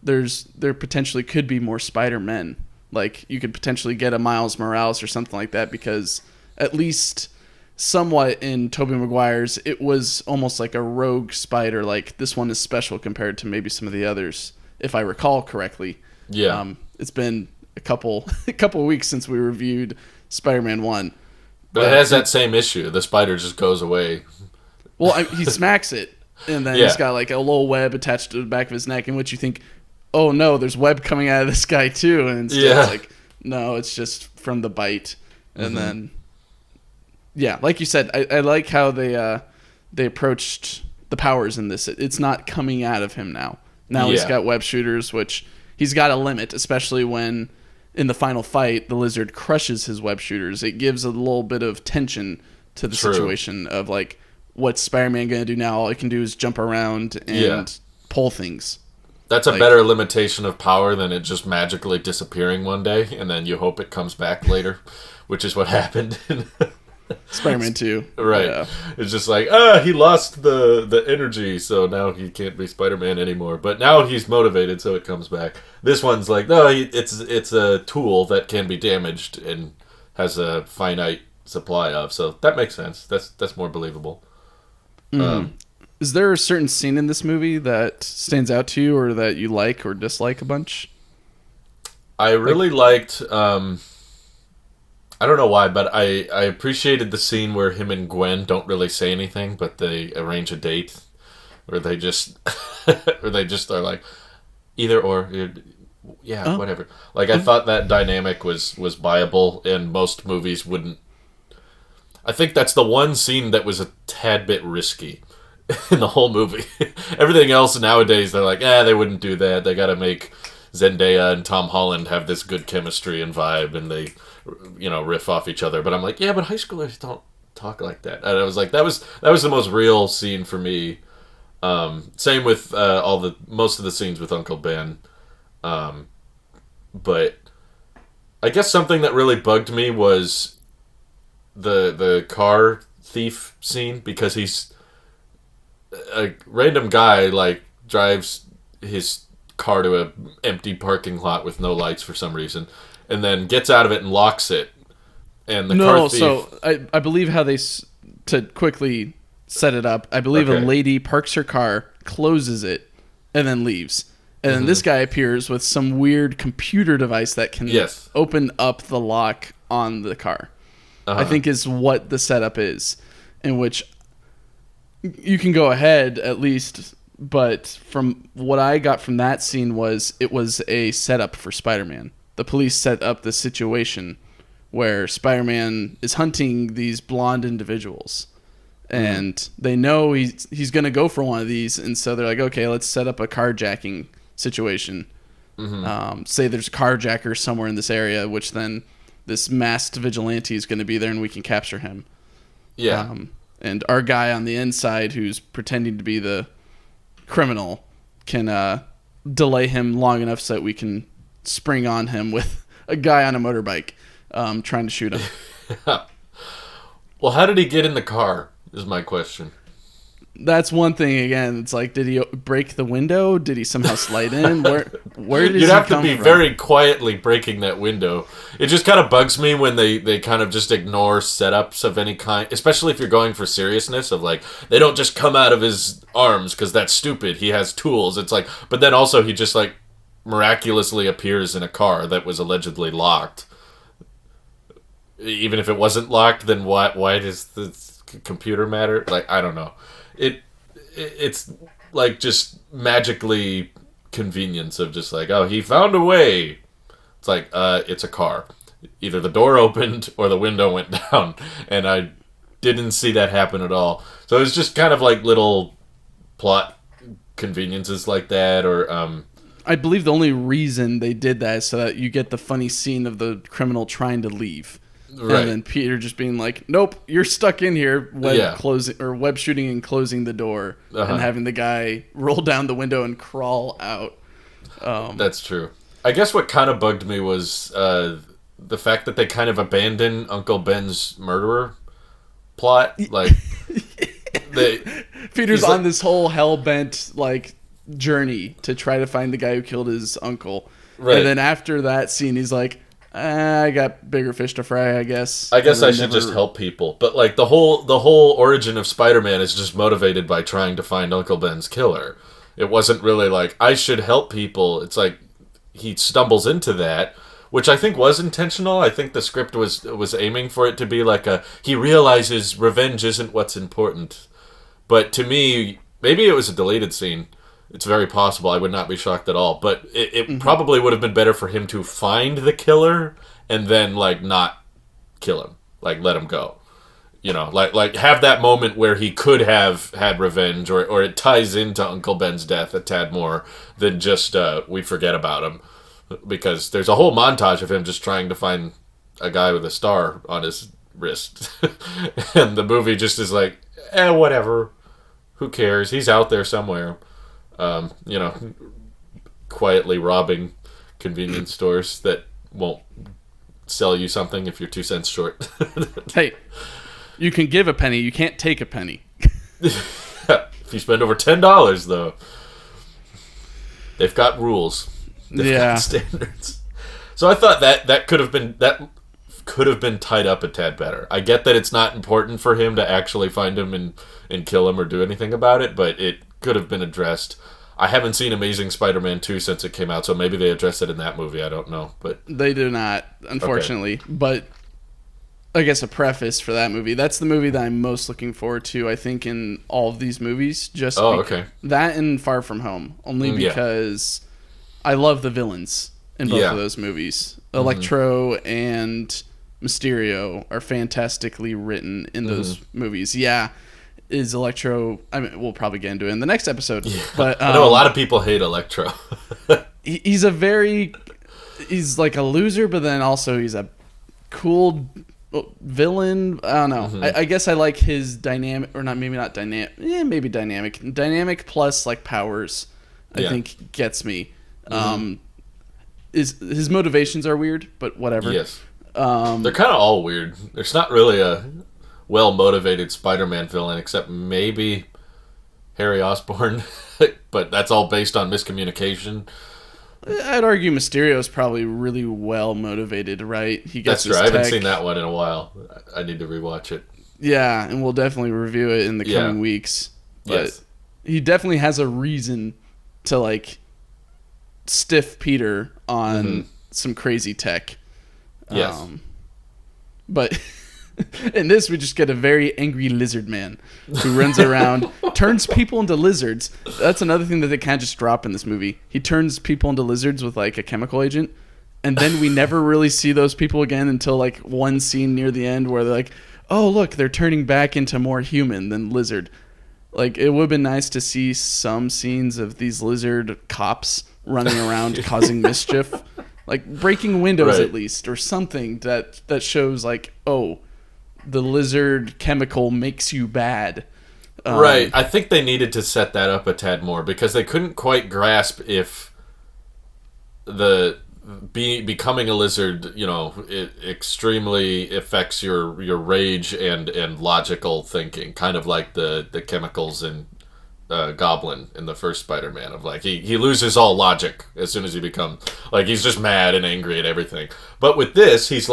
there potentially could be more Spider-Men? Like, you could potentially get a Miles Morales or something like that, because at least somewhat in Tobey Maguire's, it was almost like a rogue spider. Like, this one is special compared to maybe some of the others, if I recall correctly. Yeah. It's been a couple of weeks since we reviewed Spider-Man 1. But it has that same issue. The spider just goes away. Well, he smacks it, and then he's got like a little web attached to the back of his neck, in which you think, oh no, there's web coming out of this guy too. And instead it's like, no, it's just from the bite. And then, like you said, I like how they approached the powers in this. It's not coming out of him now. Now he's got web shooters, which he's got a limit, especially when in the final fight, the lizard crushes his web shooters. It gives a little bit of tension to the situation of like, what's Spider-Man going to do now? All he can do is jump around and pull things. That's a better limitation of power than it just magically disappearing one day, and then you hope it comes back later, which is what happened in Spider-Man 2. Right. Yeah. It's just like, he lost the energy, so now he can't be Spider-Man anymore. But now he's motivated, so it comes back. This one's like, no, it's a tool that can be damaged and has a finite supply of, so that makes sense. That's more believable. Is there a certain scene in this movie that stands out to you, or that you like or dislike a bunch? I really liked. I don't know why, but I appreciated the scene where him and Gwen don't really say anything, but they arrange a date, where they just, are like, either or, yeah, whatever. Like, I thought that dynamic was viable, and most movies wouldn't. I think that's the one scene that was a tad bit risky in the whole movie. Everything else nowadays, they're like, they wouldn't do that. They got to make Zendaya and Tom Holland have this good chemistry and vibe, and they, riff off each other. But I'm like, but high schoolers don't talk like that. And I was like, that was the most real scene for me. Same with most of the scenes with Uncle Ben. But I guess something that really bugged me was the car thief scene, because he's a random guy, like, drives his car to a empty parking lot with no lights for some reason, and then gets out of it and locks it. And the car thief... So I believe how to quickly set it up, I believe a lady parks her car, closes it, and then leaves. And then this guy appears with some weird computer device that can open up the lock on the car. I think is what the setup is, in which you can go ahead at least, but from what I got from that scene it was a setup for Spider-Man. The police set up the situation where Spider-Man is hunting these blonde individuals, and they know he's going to go for one of these, and so they're like, okay, let's set up a carjacking situation. Say there's a carjacker somewhere in this area, which then this masked vigilante is going to be there, and we can capture him. Yeah. And our guy on the inside, who's pretending to be the criminal, can delay him long enough so that we can spring on him with a guy on a motorbike trying to shoot him. Well, how did he get in the car is my question. That's one thing. Again, it's like, did he break the window? Did he somehow slide in? Where did You'd have to be very quietly breaking that window. It just kind of bugs me when they kind of just ignore setups of any kind, especially if you're going for seriousness of, like, they don't just come out of his arms because that's stupid. He has tools. It's like, but then also he just, like, miraculously appears in a car that was allegedly locked. Even if it wasn't locked, then why does the computer matter? Like, I don't know. It's like just magically convenience of just like, oh, he found a way. It's like, it's a car. Either the door opened or the window went down, and I didn't see that happen at all. So it was just kind of like little plot conveniences like that, or I believe the only reason they did that is so that you get the funny scene of the criminal trying to leave. Right. And then Peter just being like, nope, you're stuck in here, web shooting and closing the door, and having the guy roll down the window and crawl out. That's true. I guess what kind of bugged me was the fact that they kind of abandoned Uncle Ben's murderer plot. Like, Peter's on this whole hell-bent, like, journey to try to find the guy who killed his uncle. Right. And then after that scene, he's like, I got bigger fish to fry, I guess. I guess I should just help people. But, like, the whole origin of Spider-Man is just motivated by trying to find Uncle Ben's killer. It wasn't really like, I should help people. It's like he stumbles into that, which I think was intentional. I think the script was aiming for it to be like he realizes revenge isn't what's important. But to me, maybe it was a deleted scene. It's very possible. I would not be shocked at all. But it probably would have been better for him to find the killer and then, like, not kill him. Like, let him go. You know, like have that moment where he could have had revenge, or it ties into Uncle Ben's death a tad more than just we forget about him. Because there's a whole montage of him just trying to find a guy with a star on his wrist. And the movie just is like, whatever. Who cares? He's out there somewhere. Quietly robbing convenience stores that won't sell you something if you're 2 cents short. Hey, you can give a penny, you can't take a penny. If you spend over $10, though, they've got rules. They've got standards. So I thought that could have been, that could have been tied up a tad better. I get that it's not important for him to actually find him and kill him or do anything about it, but it could have been addressed. I haven't seen Amazing Spider-Man 2 since it came out, so maybe they addressed it in that movie. I don't know, but they do not, unfortunately. Okay. But I guess a preface for that movie. That's the movie that I'm most looking forward to, I think, in all of these movies. Just okay. That and Far From Home, only because I love the villains in both of those movies. Electro and Mysterio are fantastically written in those movies. Yeah. Is Electro... I mean, we'll probably get into it in the next episode. Yeah. But I know a lot of people hate Electro. He's like a loser, but then also he's a cool villain. I don't know. I guess I like his dynamic... Or maybe not dynamic. Yeah, maybe dynamic. Dynamic plus like powers, I think, gets me. His motivations are weird, but whatever. Yes. They're kind of all weird. There's not really a well-motivated Spider-Man villain, except maybe Harry Osborn, but that's all based on miscommunication. I'd argue Mysterio is probably really well-motivated, right? He gets That's true. I haven't seen that one in a while. I need to rewatch it. Yeah, and we'll definitely review it in the coming weeks. But he definitely has a reason to, like, stiff Peter on some crazy tech. Yes. But... in this, we just get a very angry lizard man who runs around, turns people into lizards. That's another thing that they kind of just drop in this movie. He turns people into lizards with like a chemical agent, and then we never really see those people again until like one scene near the end where they're like, oh, look, they're turning back into more human than lizard. Like, it would have been nice to see some scenes of these lizard cops running around causing mischief. Like, breaking windows at least, or something that shows like, oh, the lizard chemical makes you bad. Right. I think they needed to set that up a tad more because they couldn't quite grasp if becoming a lizard, it extremely affects your rage and logical thinking, kind of like the chemicals in Goblin in the first Spider-Man, of like he loses all logic as soon as he becomes like he's just mad and angry at everything. But with this, he's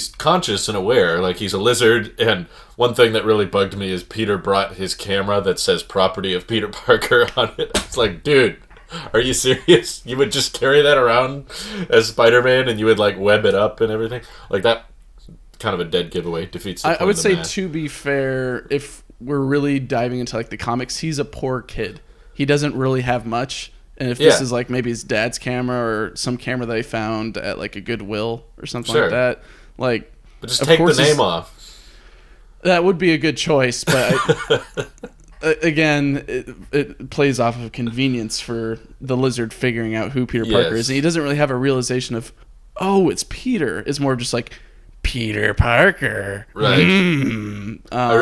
conscious and aware, like he's a lizard. And one thing that really bugged me is Peter brought his camera that says property of Peter Parker on it. It's like, dude, are you serious? You would just carry that around as Spider-Man and you would like web it up and everything? Like, that kind of a dead giveaway, defeats the point. I would say, to be fair, if we're really diving into like the comics, he's a poor kid. He doesn't really have much. And if this is like maybe his dad's camera or some camera that he found at like a Goodwill or something like that, like, but just take the name off. That would be a good choice, but again, it plays off of convenience for the lizard figuring out who Peter Parker is, and he doesn't really have a realization of, oh, it's Peter. It's more just like, Peter Parker. Right. I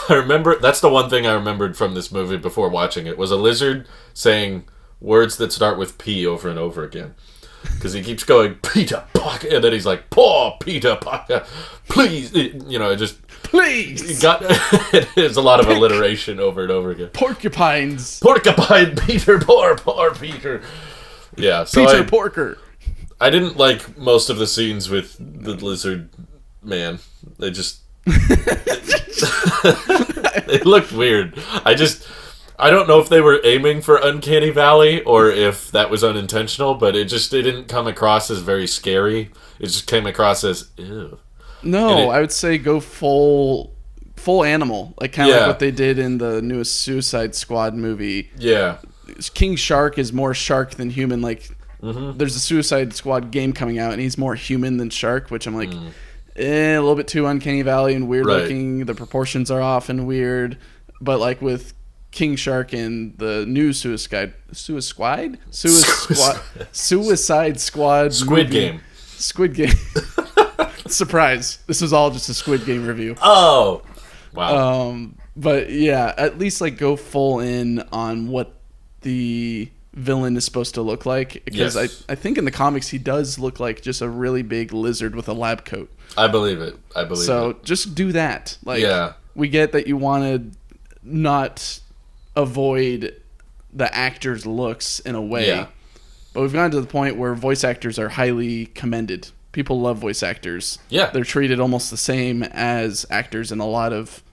remember that's the one thing I remembered from this movie before watching it, was a lizard saying words that start with P over and over again. Because he keeps going, Peter Parker, and then he's like, poor Peter Parker, please, please. There's a lot of alliteration over and over again. Porcupine Peter, poor Peter. Yeah, so Peter Porker. I didn't like most of the scenes with the lizard man. They just it looked weird. I don't know if they were aiming for Uncanny Valley or if that was unintentional, but it didn't come across as very scary. It just came across as, ew. No, I would say go full animal, like kind of like what they did in the newest Suicide Squad movie. Yeah. King Shark is more shark than human. Like, there's a Suicide Squad game coming out, and he's more human than shark, which I'm like, a little bit too Uncanny Valley and weird looking. The proportions are off and weird. But like with King Shark and the new Suicide Squad Squid Game. Surprise. This was all just a Squid Game review. Oh. Wow. But yeah, at least like go full in on what the villain is supposed to look like, because I think in the comics he does look like just a really big lizard with a lab coat. I believe it. So just do that. Like, we get that you want to not avoid the actor's looks in a way, but we've gotten to the point where voice actors are highly commended people love voice actors. Yeah. They're treated almost the same as actors in a lot of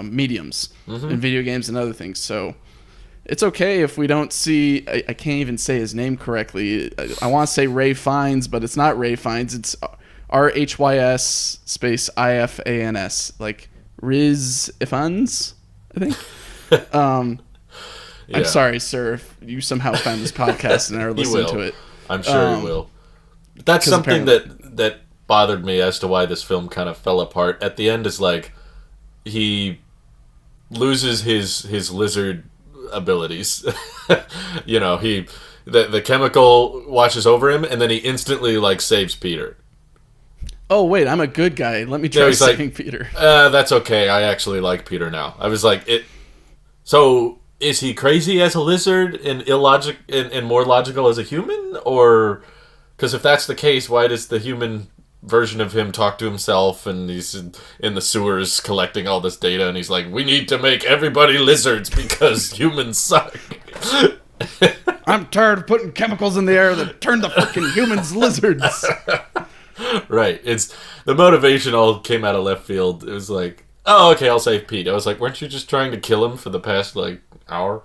mediums, in video games and other things. So it's okay if we don't see... I can't even say his name correctly. I want to say Ray Fiennes, but it's not Ray Fiennes. It's RHYS space IFANS. Like Riz Ifans, I think. I'm sorry, sir, if you somehow found this podcast and are listening to it. I'm sure he will. That's something that bothered me as to why this film kind of fell apart. At the end is like he loses his lizard abilities. You know, the chemical washes over him, and then he instantly like saves Peter. Oh wait, I'm a good guy. Let me try saving Peter. That's okay. I actually like Peter now. I was like, So is he crazy as a lizard and illogic and more logical as a human, or because if that's the case, why does the human version of him talk to himself and he's in the sewers collecting all this data and he's like, we need to make everybody lizards because humans suck. I'm tired of putting chemicals in the air that turn the fucking humans lizards. Right. It's the motivation all came out of left field. It was like, oh, okay, I'll save Pete. I was like, weren't you just trying to kill him for the past like hour?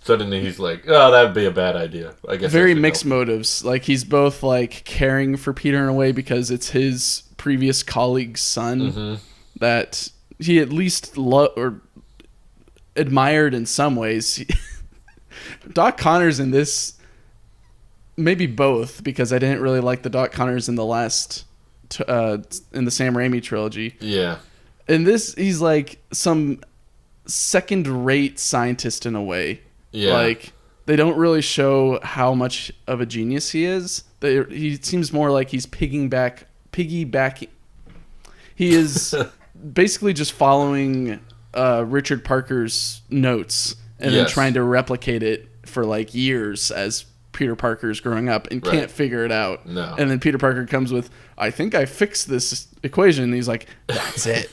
Suddenly he's like, oh, that'd be a bad idea. I guess very mixed motives. Like he's both like caring for Peter in a way because it's his previous colleague's son that he at least or admired in some ways. Doc Connors in this, maybe both, because I didn't really like the Doc Connors in the last in the Sam Raimi trilogy. Yeah. In this, he's like some second-rate scientist in a way. Yeah. Like, they don't really show how much of a genius he is. He seems more like he's piggybacking. He is basically just following Richard Parker's notes and then trying to replicate it for like years as Peter Parker's growing up and can't figure it out. No. And then Peter Parker comes with, I think I fixed this equation. And he's like, that's it.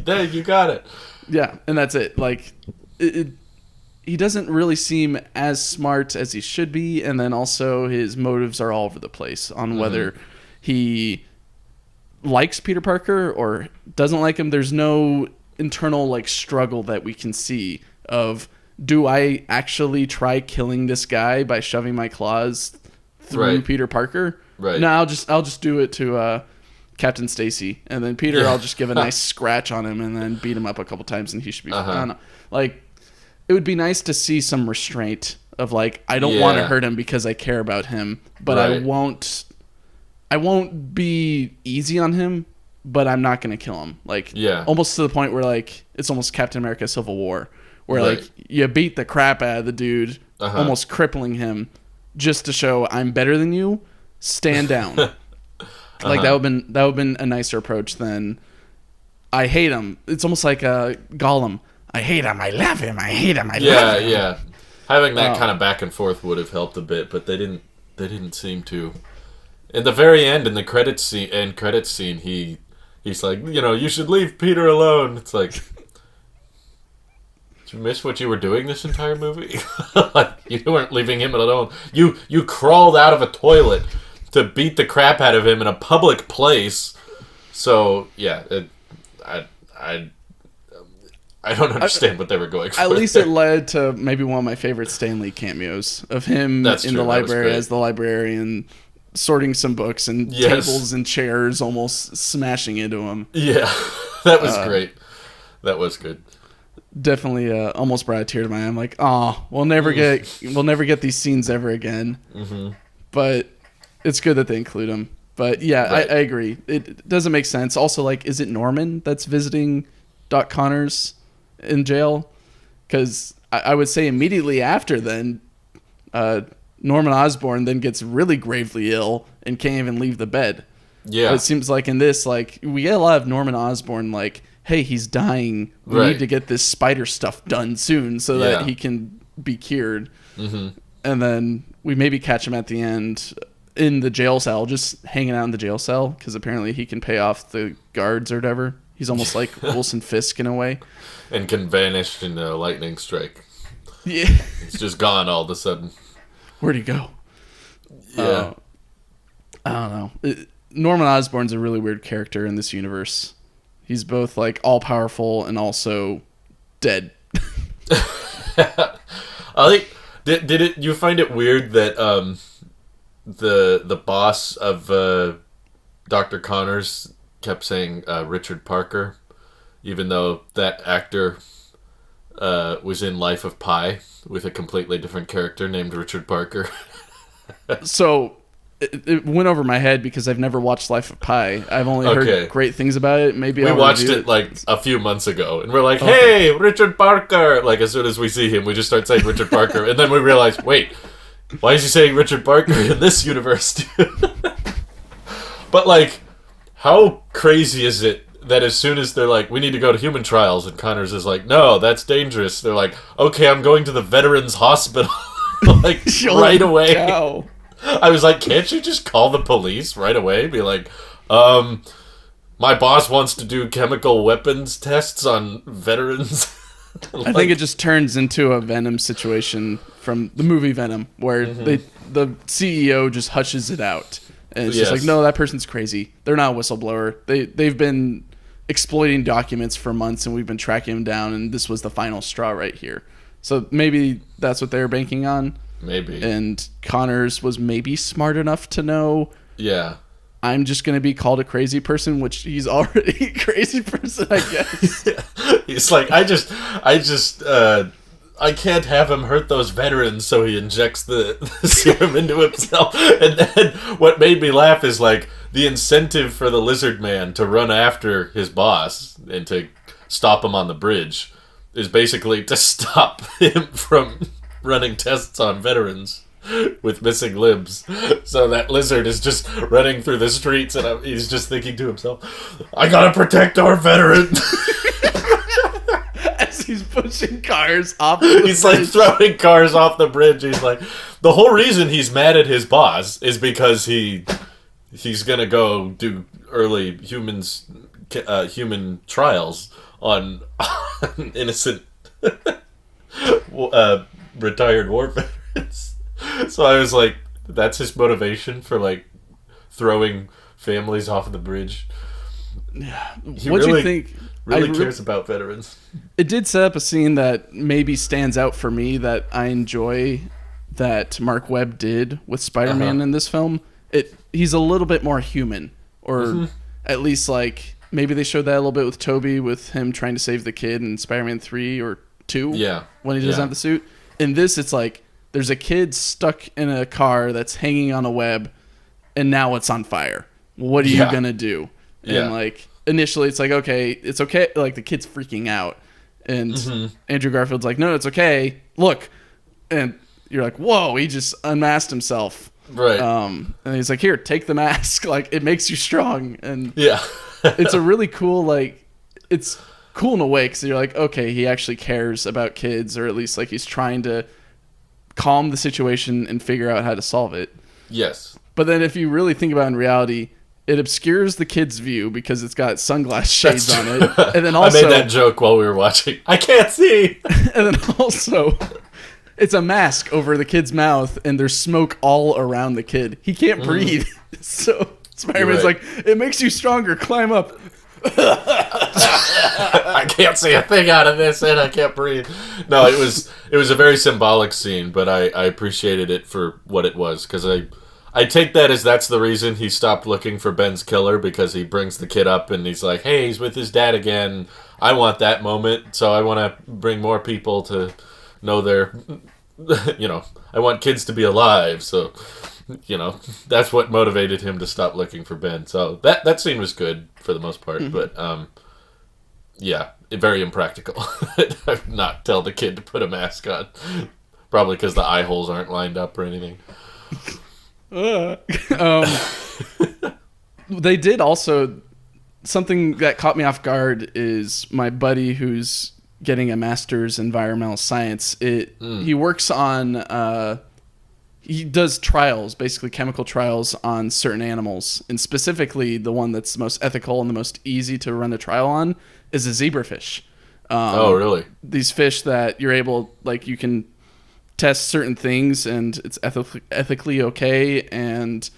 Dang, you got it. Yeah, and that's it. Like, he doesn't really seem as smart as he should be, and then also his motives are all over the place on whether he likes Peter Parker or doesn't like him. There's no internal like struggle that we can see of, do I actually try killing this guy by shoving my claws through Peter Parker? Right. No, I'll just do it to Captain Stacy, and then Peter, I'll just give a nice scratch on him and then beat him up a couple times, and he should be I don't know. Like, it would be nice to see some restraint of like, I don't want to hurt him because I care about him, but I won't be easy on him, but I'm not going to kill him. Like, almost to the point where like it's almost Captain America Civil War, where like you beat the crap out of the dude, almost crippling him, just to show I'm better than you. Stand down. Like that would have been a nicer approach than I hate him. It's almost like a Gollum. I hate him. I love him. I hate him. I love him. Yeah. Having that kind of back and forth would have helped a bit, but they didn't seem to. In the very end, in the credits scene, he's like, you should leave Peter alone. It's like, did you miss what you were doing this entire movie? Like, you weren't leaving him alone. You crawled out of a toilet to beat the crap out of him in a public place. So yeah, I don't understand what they were going for. At least it led to maybe one of my favorite Stan Lee cameos of him the library as the librarian, sorting some books and tables and chairs, almost smashing into him. Yeah, that was great. That was good. Definitely almost brought a tear to my eye. I'm like, oh, we'll never get these scenes ever again. But it's good that they include him. But yeah, I agree. It doesn't make sense. Also, like, is it Norman that's visiting Doc Connors in jail? Because I would say immediately after then, Norman Osborn then gets really gravely ill and can't even leave the bed. Yeah. It seems like in this, like, we get a lot of Norman Osborn, like, hey, he's dying. We need to get this spider stuff done soon so that he can be cured. And then we maybe catch him at the end in the jail cell, just hanging out in the jail cell, because apparently he can pay off the guards or whatever. He's almost like Wilson Fisk in a way. And can vanish in a lightning strike. Yeah. He's just gone all of a sudden. Where'd he go? Yeah. I don't know. Norman Osborn's a really weird character in this universe. He's both like all powerful and also dead. I think did it? You find it weird that the boss of Dr. Connors kept saying Richard Parker, even though that actor was in Life of Pi with a completely different character named Richard Parker. So it went over my head because I've never watched Life of Pi. I've only heard great things about it. Maybe we watched it like a few months ago, and we're like, "Hey, Richard Parker!" Like as soon as we see him, we just start saying Richard Parker, and then we realize, wait, why is he saying Richard Parker in this universe too? But like, how crazy is it that as soon as they're like, we need to go to human trials, and Connors is like, no, that's dangerous. They're like, okay, I'm going to the Veterans Hospital, like right away. Cow. I was like, can't you just call the police right away? Be like, my boss wants to do chemical weapons tests on veterans. I think it just turns into a Venom situation from the movie Venom, where the CEO just hushes it out. And it's just like, no, that person's crazy. They're not a whistleblower. They've been exploiting documents for months, and we've been tracking them down, and this was the final straw right here. So maybe that's what they're banking on. Maybe. And Connors was maybe smart enough to know, yeah, I'm just going to be called a crazy person, which he's already a crazy person, I guess. He's like, I can't have him hurt those veterans, so he injects the serum into himself. And then what made me laugh is like the incentive for the lizard man to run after his boss and to stop him on the bridge is basically to stop him from running tests on veterans with missing limbs. So that lizard is just running through the streets, and he's just thinking to himself, I gotta protect our veterans. As he's pushing cars off the He's like throwing cars off the bridge. He's like, the whole reason he's mad at his boss is because he's gonna go do early human trials on innocent retired war veterans. So I was like, that's his motivation for like throwing families off the bridge. Yeah. What do you think? Really cares about veterans. It did set up a scene that maybe stands out for me that I enjoy that Marc Webb did with Spider-Man in this film. He's a little bit more human, or at least like maybe they showed that a little bit with Tobey, with him trying to save the kid in Spider-Man 3 or 2 when he doesn't have the suit. In this, it's like there's a kid stuck in a car that's hanging on a web, and now it's on fire. What are you gonna do? And like initially, it's like, okay, it's okay. Like the kid's freaking out, and Andrew Garfield's like, no, it's okay. Look, and you're like, whoa, he just unmasked himself. Right. And he's like, here, take the mask. Like it makes you strong, and it's a really cool, like, it's cool in a way because you're like, okay, he actually cares about kids, or at least like he's trying to calm the situation and figure out how to solve it. Yes. But then if you really think about it in reality, it obscures the kid's view because it's got sunglass shades on it. And then also, I made that joke while we were watching. I can't see. And then also, it's a mask over the kid's mouth, and there's smoke all around the kid. He can't breathe. So Spider-Man's like, it makes you stronger. Climb up. I can't see a thing out of this, and I can't breathe. No, it was a very symbolic scene, but I appreciated it for what it was, because I take that as that's the reason he stopped looking for Ben's killer, because he brings the kid up and he's like, hey, he's with his dad again. I want that moment, so I want to bring more people to know their, I want kids to be alive, so, that's what motivated him to stop looking for Ben. So that scene was good for the most part, but, very impractical. Not tell the kid to put a mask on. Probably because the eye holes aren't lined up or anything. They did also, something that caught me off guard is my buddy who's getting a master's in environmental science. He works on he does trials, basically chemical trials on certain animals, and specifically the one that's the most ethical and the most easy to run a trial on is a zebrafish. Oh, really? These fish that you're able, like, you can test certain things and it's ethically okay, and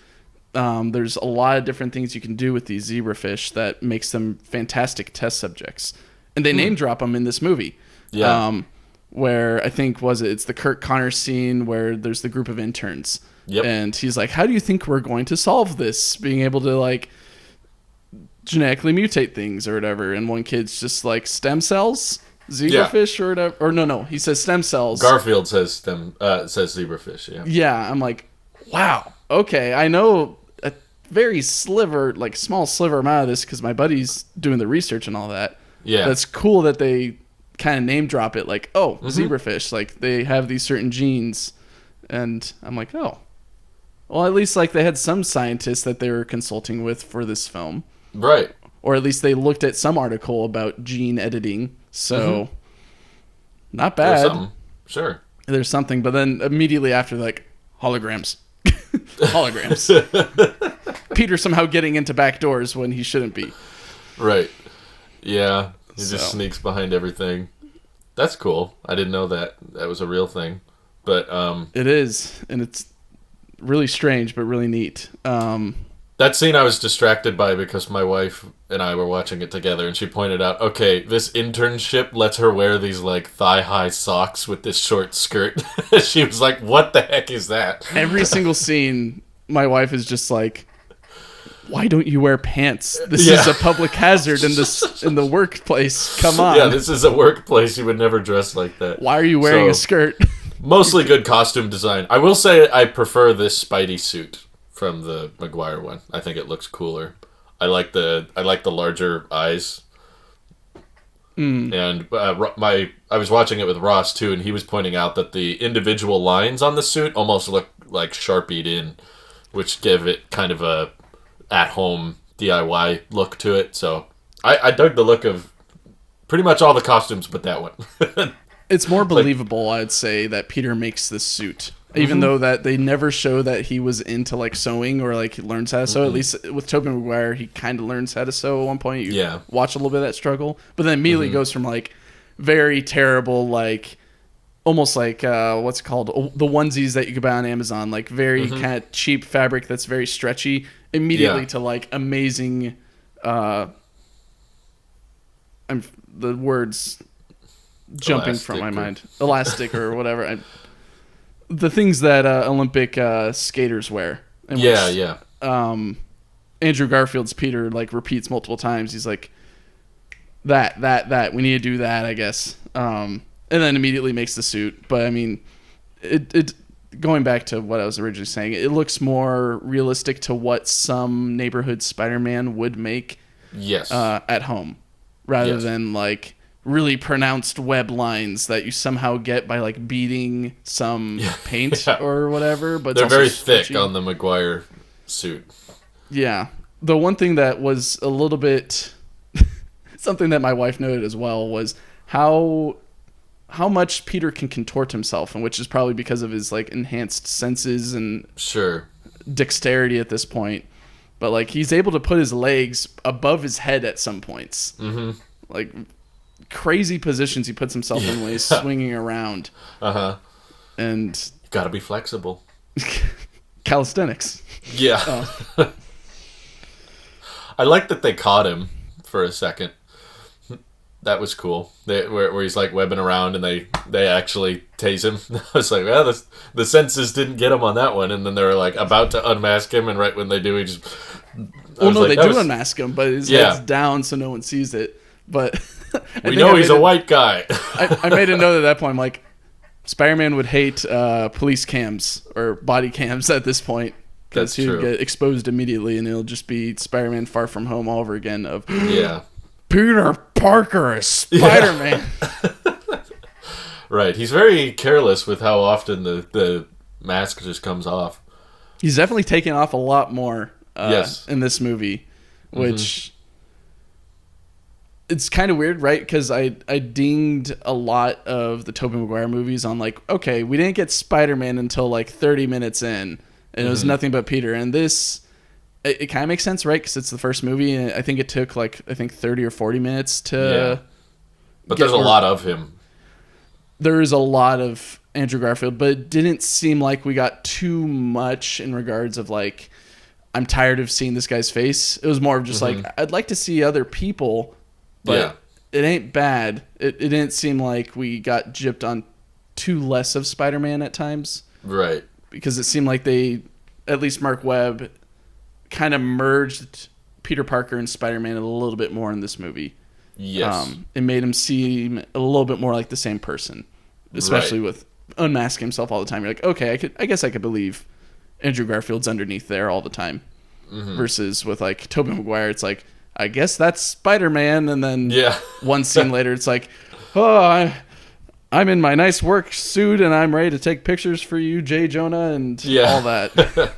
There's a lot of different things you can do with these zebrafish that makes them fantastic test subjects. And they name drop them in this movie. Yeah. Where I think it's the Kurt Connors scene where there's the group of interns. Yep. And he's like, how do you think we're going to solve this? Being able to like genetically mutate things or whatever. And one kid's just like, stem cells? Zebrafish or whatever? Or no, he says stem cells. Garfield says zebrafish, yeah. Yeah, I'm like, wow, okay, I know a very small sliver amount of this because my buddy's doing the research and all that. Yeah. That's cool that they kind of name drop it like, oh, zebrafish, like they have these certain genes. And I'm like, oh. Well, at least like they had some scientists that they were consulting with for this film. Right. Or at least they looked at some article about gene editing. So, not bad. There's something. Sure. There's something. But then immediately after, like, holograms. Holograms. Peter somehow getting into back doors when he shouldn't be. Right. Yeah. He just sneaks behind everything. That's cool. I didn't know that was a real thing. But it is. And it's really strange, but really neat. That scene I was distracted by because my wife and I were watching it together, and she pointed out, okay, this internship lets her wear these, like, thigh-high socks with this short skirt. She was like, what the heck is that? Every single scene, my wife is just like, why don't you wear pants? This is a public hazard in the workplace. Come on. Yeah, this is a workplace. You would never dress like that. Why are you wearing a skirt? Mostly good costume design. I will say I prefer this Spidey suit from the Maguire one. I think it looks cooler. I like the larger eyes. And I was watching it with Ross too, and he was pointing out that the individual lines on the suit almost look like Sharpied in, which give it kind of a at-home DIY look to it. So I dug the look of pretty much all the costumes but that one. It's more believable, I'd say, that Peter makes this suit. Even though that they never show that he was into like sewing or like he learns how to sew. At least with Tobey Maguire, he kind of learns how to sew at one point. You watch a little bit of that struggle, but then immediately goes from like very terrible, like almost like what's it called, the onesies that you could buy on Amazon, like very kind of cheap fabric that's very stretchy, immediately to like amazing. The words jumping from my mind, elastic or whatever. The things that Olympic skaters wear. And Andrew Garfield's Peter like repeats multiple times. He's like, that we need to do that, I guess. And then immediately makes the suit. But I mean, it going back to what I was originally saying, it looks more realistic to what some neighborhood Spider-Man would make. Yes. At home, rather than like really pronounced web lines that you somehow get by like beating some paint or whatever. But they're very thick on the Maguire suit. Yeah. The one thing that was a little bit something that my wife noted as well was how much Peter can contort himself, and which is probably because of his like enhanced senses and dexterity at this point. But like he's able to put his legs above his head at some points. Like crazy positions he puts himself in when he's swinging around. And you gotta be flexible. Calisthenics. Yeah. I like that they caught him for a second. That was cool. Where he's like webbing around and they actually tase him. I was like, well, the senses didn't get him on that one. And then they were like about to unmask him, and right when they do, he just... Well, no, they do unmask him, but his head's down so no one sees it. But we know he's a white guy. I made a note at that point. I'm like, Spider-Man would hate police cams or body cams at this point, because he would get exposed immediately, and it'll just be Spider-Man Far From Home all over again. Of Peter Parker is Spider-Man. Right, he's very careless with how often the mask just comes off. He's definitely taken off a lot more in this movie, which. It's kind of weird, right? Because I dinged a lot of the Tobey Maguire movies on like, okay, we didn't get Spider-Man until like 30 minutes in, and it was nothing but Peter. And this, it kind of makes sense, right? Because it's the first movie, and I think it took 30 or 40 minutes to. Yeah. But there's a lot of him. There is a lot of Andrew Garfield, but it didn't seem like we got too much in regards of like I'm tired of seeing this guy's face. It was more of just like, I'd like to see other people, but it ain't bad. It didn't seem like we got gypped on too less of Spider-Man at times. Right. Because it seemed like they, at least Marc Webb, kind of merged Peter Parker and Spider-Man a little bit more in this movie. Yes. It made him seem a little bit more like the same person, especially with unmasking himself all the time. You're like, okay, I guess I could believe Andrew Garfield's underneath there all the time. Versus with like Tobey Maguire, it's like, I guess that's Spider-Man, and then one scene later, it's like, oh, I'm in my nice work suit and I'm ready to take pictures for you, J. Jonah, and all that.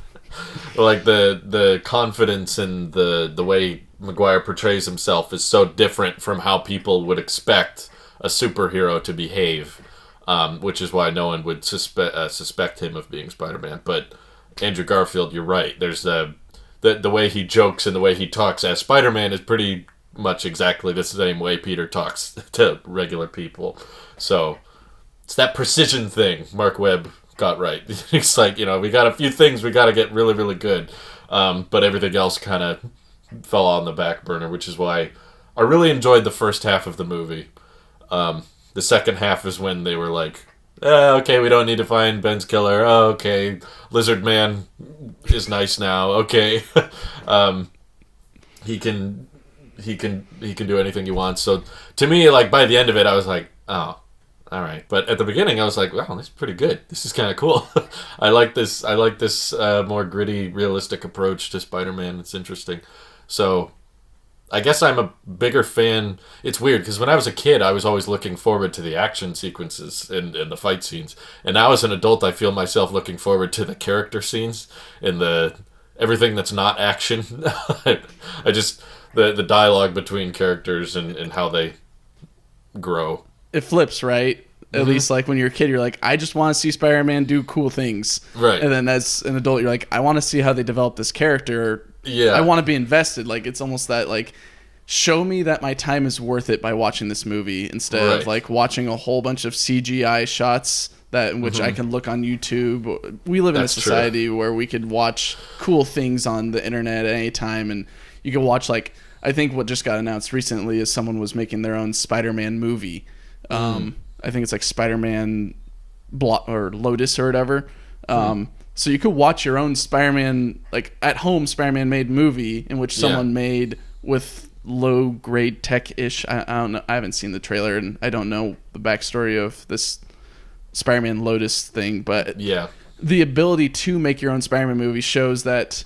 Like the confidence and the way Maguire portrays himself is so different from how people would expect a superhero to behave, which is why no one would suspect him of being Spider-Man. But Andrew Garfield, you're right. There's the way he jokes and the way he talks as Spider-Man is pretty much exactly the same way Peter talks to regular people. So it's that precision thing Marc Webb got right. It's like, we got a few things we got to get really, really good. But everything else kind of fell on the back burner, which is why I really enjoyed the first half of the movie. The second half is when they were like, okay, we don't need to find Ben's killer. Oh, okay, Lizard Man is nice now. Okay, he can do anything he wants. So to me, like by the end of it, I was like, oh, all right. But at the beginning, I was like, wow, this is pretty good. This is kind of cool. I like this more gritty, realistic approach to Spider-Man. It's interesting. So I guess I'm a bigger fan. It's weird because when I was a kid, I was always looking forward to the action sequences and the fight scenes. And now as an adult, I feel myself looking forward to the character scenes and everything that's not action. I just, the dialogue between characters and how they grow. It flips, right? At least like when you're a kid, you're like, I just want to see Spider-Man do cool things. Right. And then as an adult, you're like, I want to see how they develop this character. Yeah. I want to be invested. Like, it's almost that, like, show me that my time is worth it by watching this movie instead of, like, watching a whole bunch of CGI shots which I can look on YouTube. We live in a society where we could watch cool things on the internet at any time, and you can watch, like, I think what just got announced recently is someone was making their own Spider-Man movie. I think it's like Spider-Man or Lotus or whatever. So you could watch your own Spider-Man, like at home Spider-Man made movie in which someone made with low grade tech-ish. I don't know. I haven't seen the trailer and I don't know the backstory of this Spider-Man Lotus thing, but the ability to make your own Spider-Man movie shows that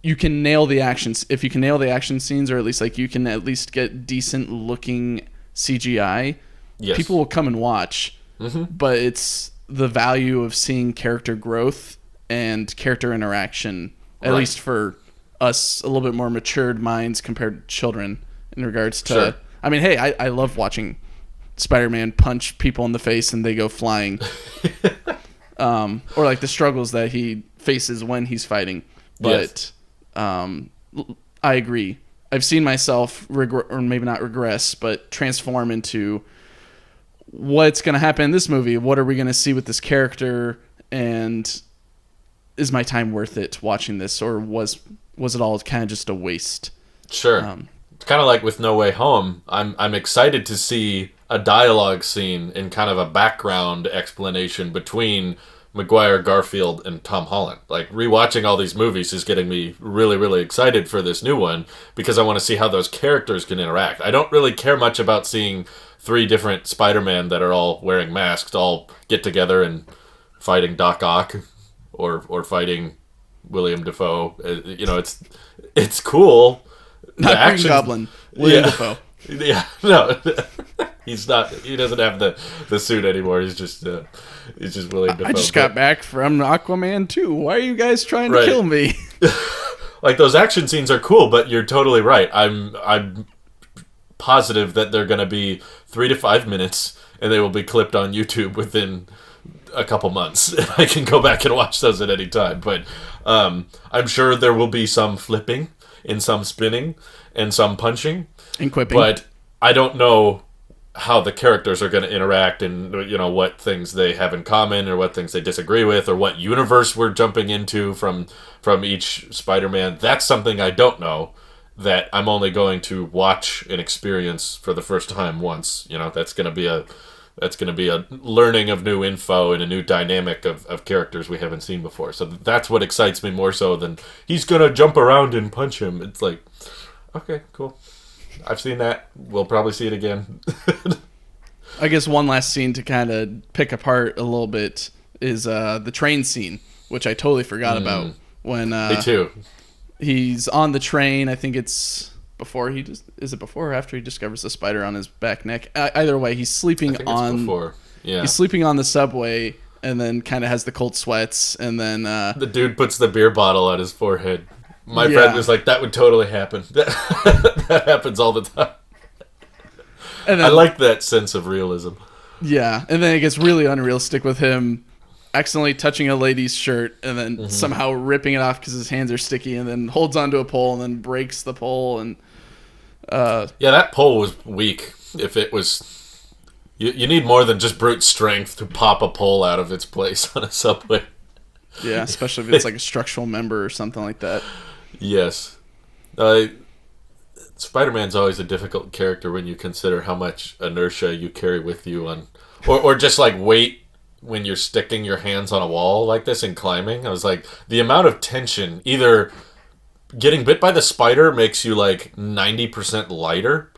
you can nail the actions. If you can nail the action scenes, or at least like you can at least get decent looking CGI, people will come and watch. But it's the value of seeing character growth and character interaction, at least for us, a little bit more matured minds compared to children in regards to... I mean, hey, I love watching Spider-Man punch people in the face and they go flying. Or like the struggles that he faces when he's fighting. But I agree. I've seen myself, or maybe not regress, but transform into what's going to happen in this movie. What are we going to see with this character? And is my time worth it watching this, or was it all kind of just a waste? Sure. It's kind of like with No Way Home. I'm excited to see a dialogue scene and kind of a background explanation between Maguire, Garfield, and Tom Holland. Like, rewatching all these movies is getting me really, really excited for this new one because I want to see how those characters can interact. I don't really care much about seeing 3 different Spider-Man that are all wearing masks all get together and fighting Doc Ock or fighting William Dafoe. It's cool. Not Green Goblin. William Dafoe. Yeah, no, he's not. He doesn't have the suit anymore. He's just William Dafoe. I just got back from Aquaman 2. Why are you guys trying to kill me? Like, those action scenes are cool, but you're totally right. I'm positive that they're going to be 3 to 5 minutes, and they will be clipped on YouTube within a couple months. I can go back and watch those at any time. But I'm sure there will be some flipping and some spinning and some punching and quipping. But I don't know how the characters are going to interact, and what things they have in common or what things they disagree with, or what universe we're jumping into from each Spider-Man. That's something I don't know, that I'm only going to watch and experience for the first time once. That's going to be a learning of new info and a new dynamic of characters we haven't seen before. So that's what excites me more so than he's going to jump around and punch him. It's like, okay, cool. I've seen that. We'll probably see it again. I guess one last scene to kind of pick apart a little bit is the train scene, which I totally forgot about. When me too. He's on the train. I think it's before is it before or after he discovers the spider on his back neck? Either way, he's sleeping on. Before. Yeah. He's sleeping on the subway, and then kind of has the cold sweats, and then the dude puts the beer bottle on his forehead. My friend was like, that would totally happen. That happens all the time. And then, I like that sense of realism. Yeah, and then it gets really unrealistic with him accidentally touching a lady's shirt and then somehow ripping it off because his hands are sticky, and then holds onto a pole and then breaks the pole. And that pole was weak. If it was... You need more than just brute strength to pop a pole out of its place on a subway. Yeah, especially if it's like a structural member or something like that. Yes. Spider-Man's always a difficult character when you consider how much inertia you carry with you on... Or just like weight when you're sticking your hands on a wall like this and climbing. I was like, the amount of tension, either getting bit by the spider makes you like 90% lighter.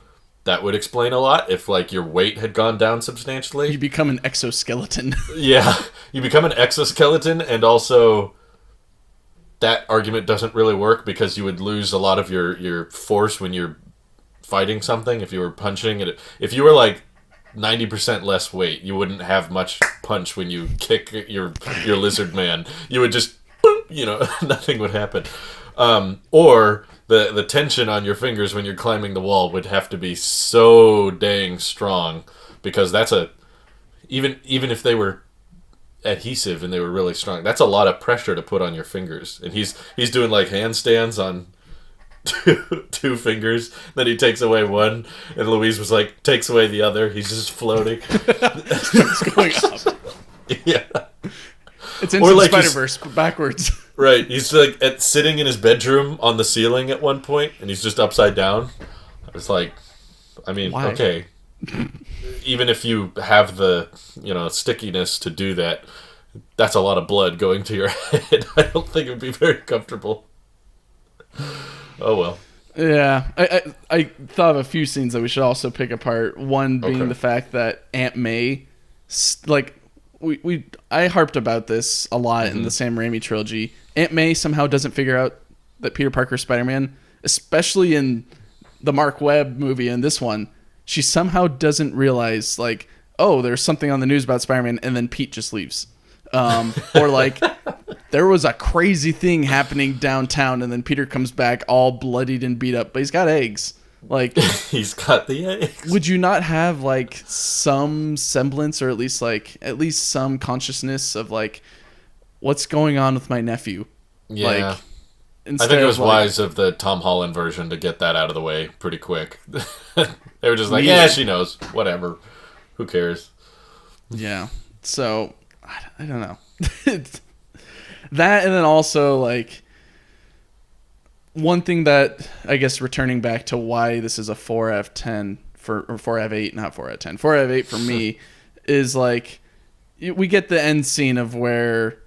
That would explain a lot if like your weight had gone down substantially. You become an exoskeleton. Yeah, you become an exoskeleton, and also that argument doesn't really work because you would lose a lot of your force when you're fighting something. If you were punching it, if you were like 90% less weight, you wouldn't have much punch when you kick your lizard man. You would just, nothing would happen. Or the tension on your fingers when you're climbing the wall would have to be so dang strong, because that's even if they were adhesive and they were really strong, that's a lot of pressure to put on your fingers. And he's doing like handstands on two fingers, then he takes away one, and Louise was like, takes away the other. He's just floating. It's going up. Yeah. It's into the Spider-Verse backwards. Right. He's like sitting in his bedroom on the ceiling at one point, and he's just upside down. I was like, I mean, why? Okay. Even if you have the, stickiness to do that, that's a lot of blood going to your head. I don't think it would be very comfortable. Oh, well. Yeah. I thought of a few scenes that we should also pick apart. One being the fact that Aunt May, like... I harped about this a lot in the Sam Raimi trilogy. Aunt May somehow doesn't figure out that Peter Parker's Spider-Man, especially in the Marc Webb movie and this one. She somehow doesn't realize, like, oh, there's something on the news about Spider-Man, and then Pete just leaves. Or, like, there was a crazy thing happening downtown, and then Peter comes back all bloodied and beat up, but he's got eggs. Like, he's got the eggs. Would you not have like some semblance, or at least some consciousness of like what's going on with my nephew? Yeah, like, I think it was wise of the Tom Holland version to get that out of the way pretty quick. They were just like, yeah, she knows, whatever, who cares? Yeah, so I don't know. That, and then also like. One thing that, I guess, returning back to why this is a 4 out of 10 or 4 out of 8, not 4 out of 10, 4 out of 8 for me, is like, we get the end scene of where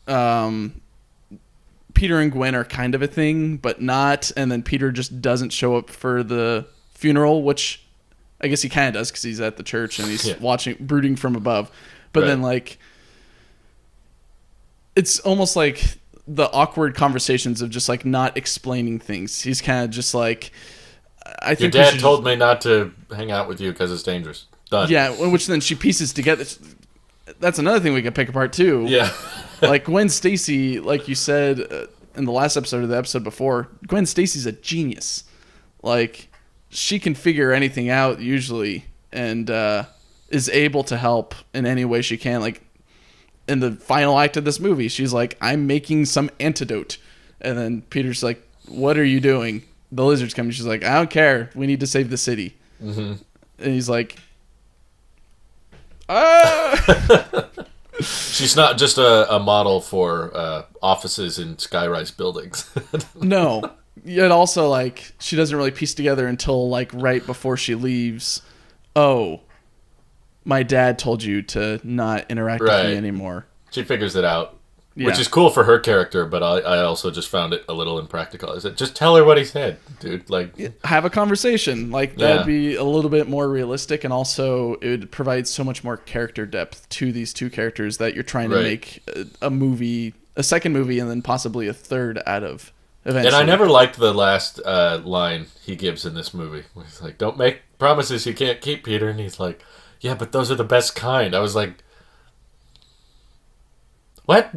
Peter and Gwen are kind of a thing, but not, and then Peter just doesn't show up for the funeral, which I guess he kind of does because he's at the church and he's brooding from above. But then, like, it's almost like the awkward conversations of just like not explaining things. He's kind of just like, I think your dad told me not to hang out with you because it's dangerous. Done. Yeah, which then she pieces together. That's another thing we could pick apart too. Yeah. Like Gwen Stacy, like you said in the last episode or the episode before, Gwen Stacy's a genius. Like, she can figure anything out usually, and is able to help in any way she can. Like, in the final act of this movie, she's like, I'm making some antidote. And then Peter's like, what are you doing? The lizard's coming. She's like, I don't care. We need to save the city. Mm-hmm. And he's like, ah! She's not just a model for offices in sky-rise buildings. No. Yet also, like, she doesn't really piece together until, like, right before she leaves, oh, my dad told you to not interact with me anymore. She figures it out, which is cool for her character, but I also just found it a little impractical. Is it just tell her what he said, dude? Like, have a conversation. Like, that'd be a little bit more realistic, and also it would provide so much more character depth to these two characters that you're trying to make a movie, a second movie, and then possibly a third out of. Eventually. And I never liked the last line he gives in this movie. He's like, "Don't make promises you can't keep, Peter." And he's like, "Yeah, but those are the best kind." I was like, "What?"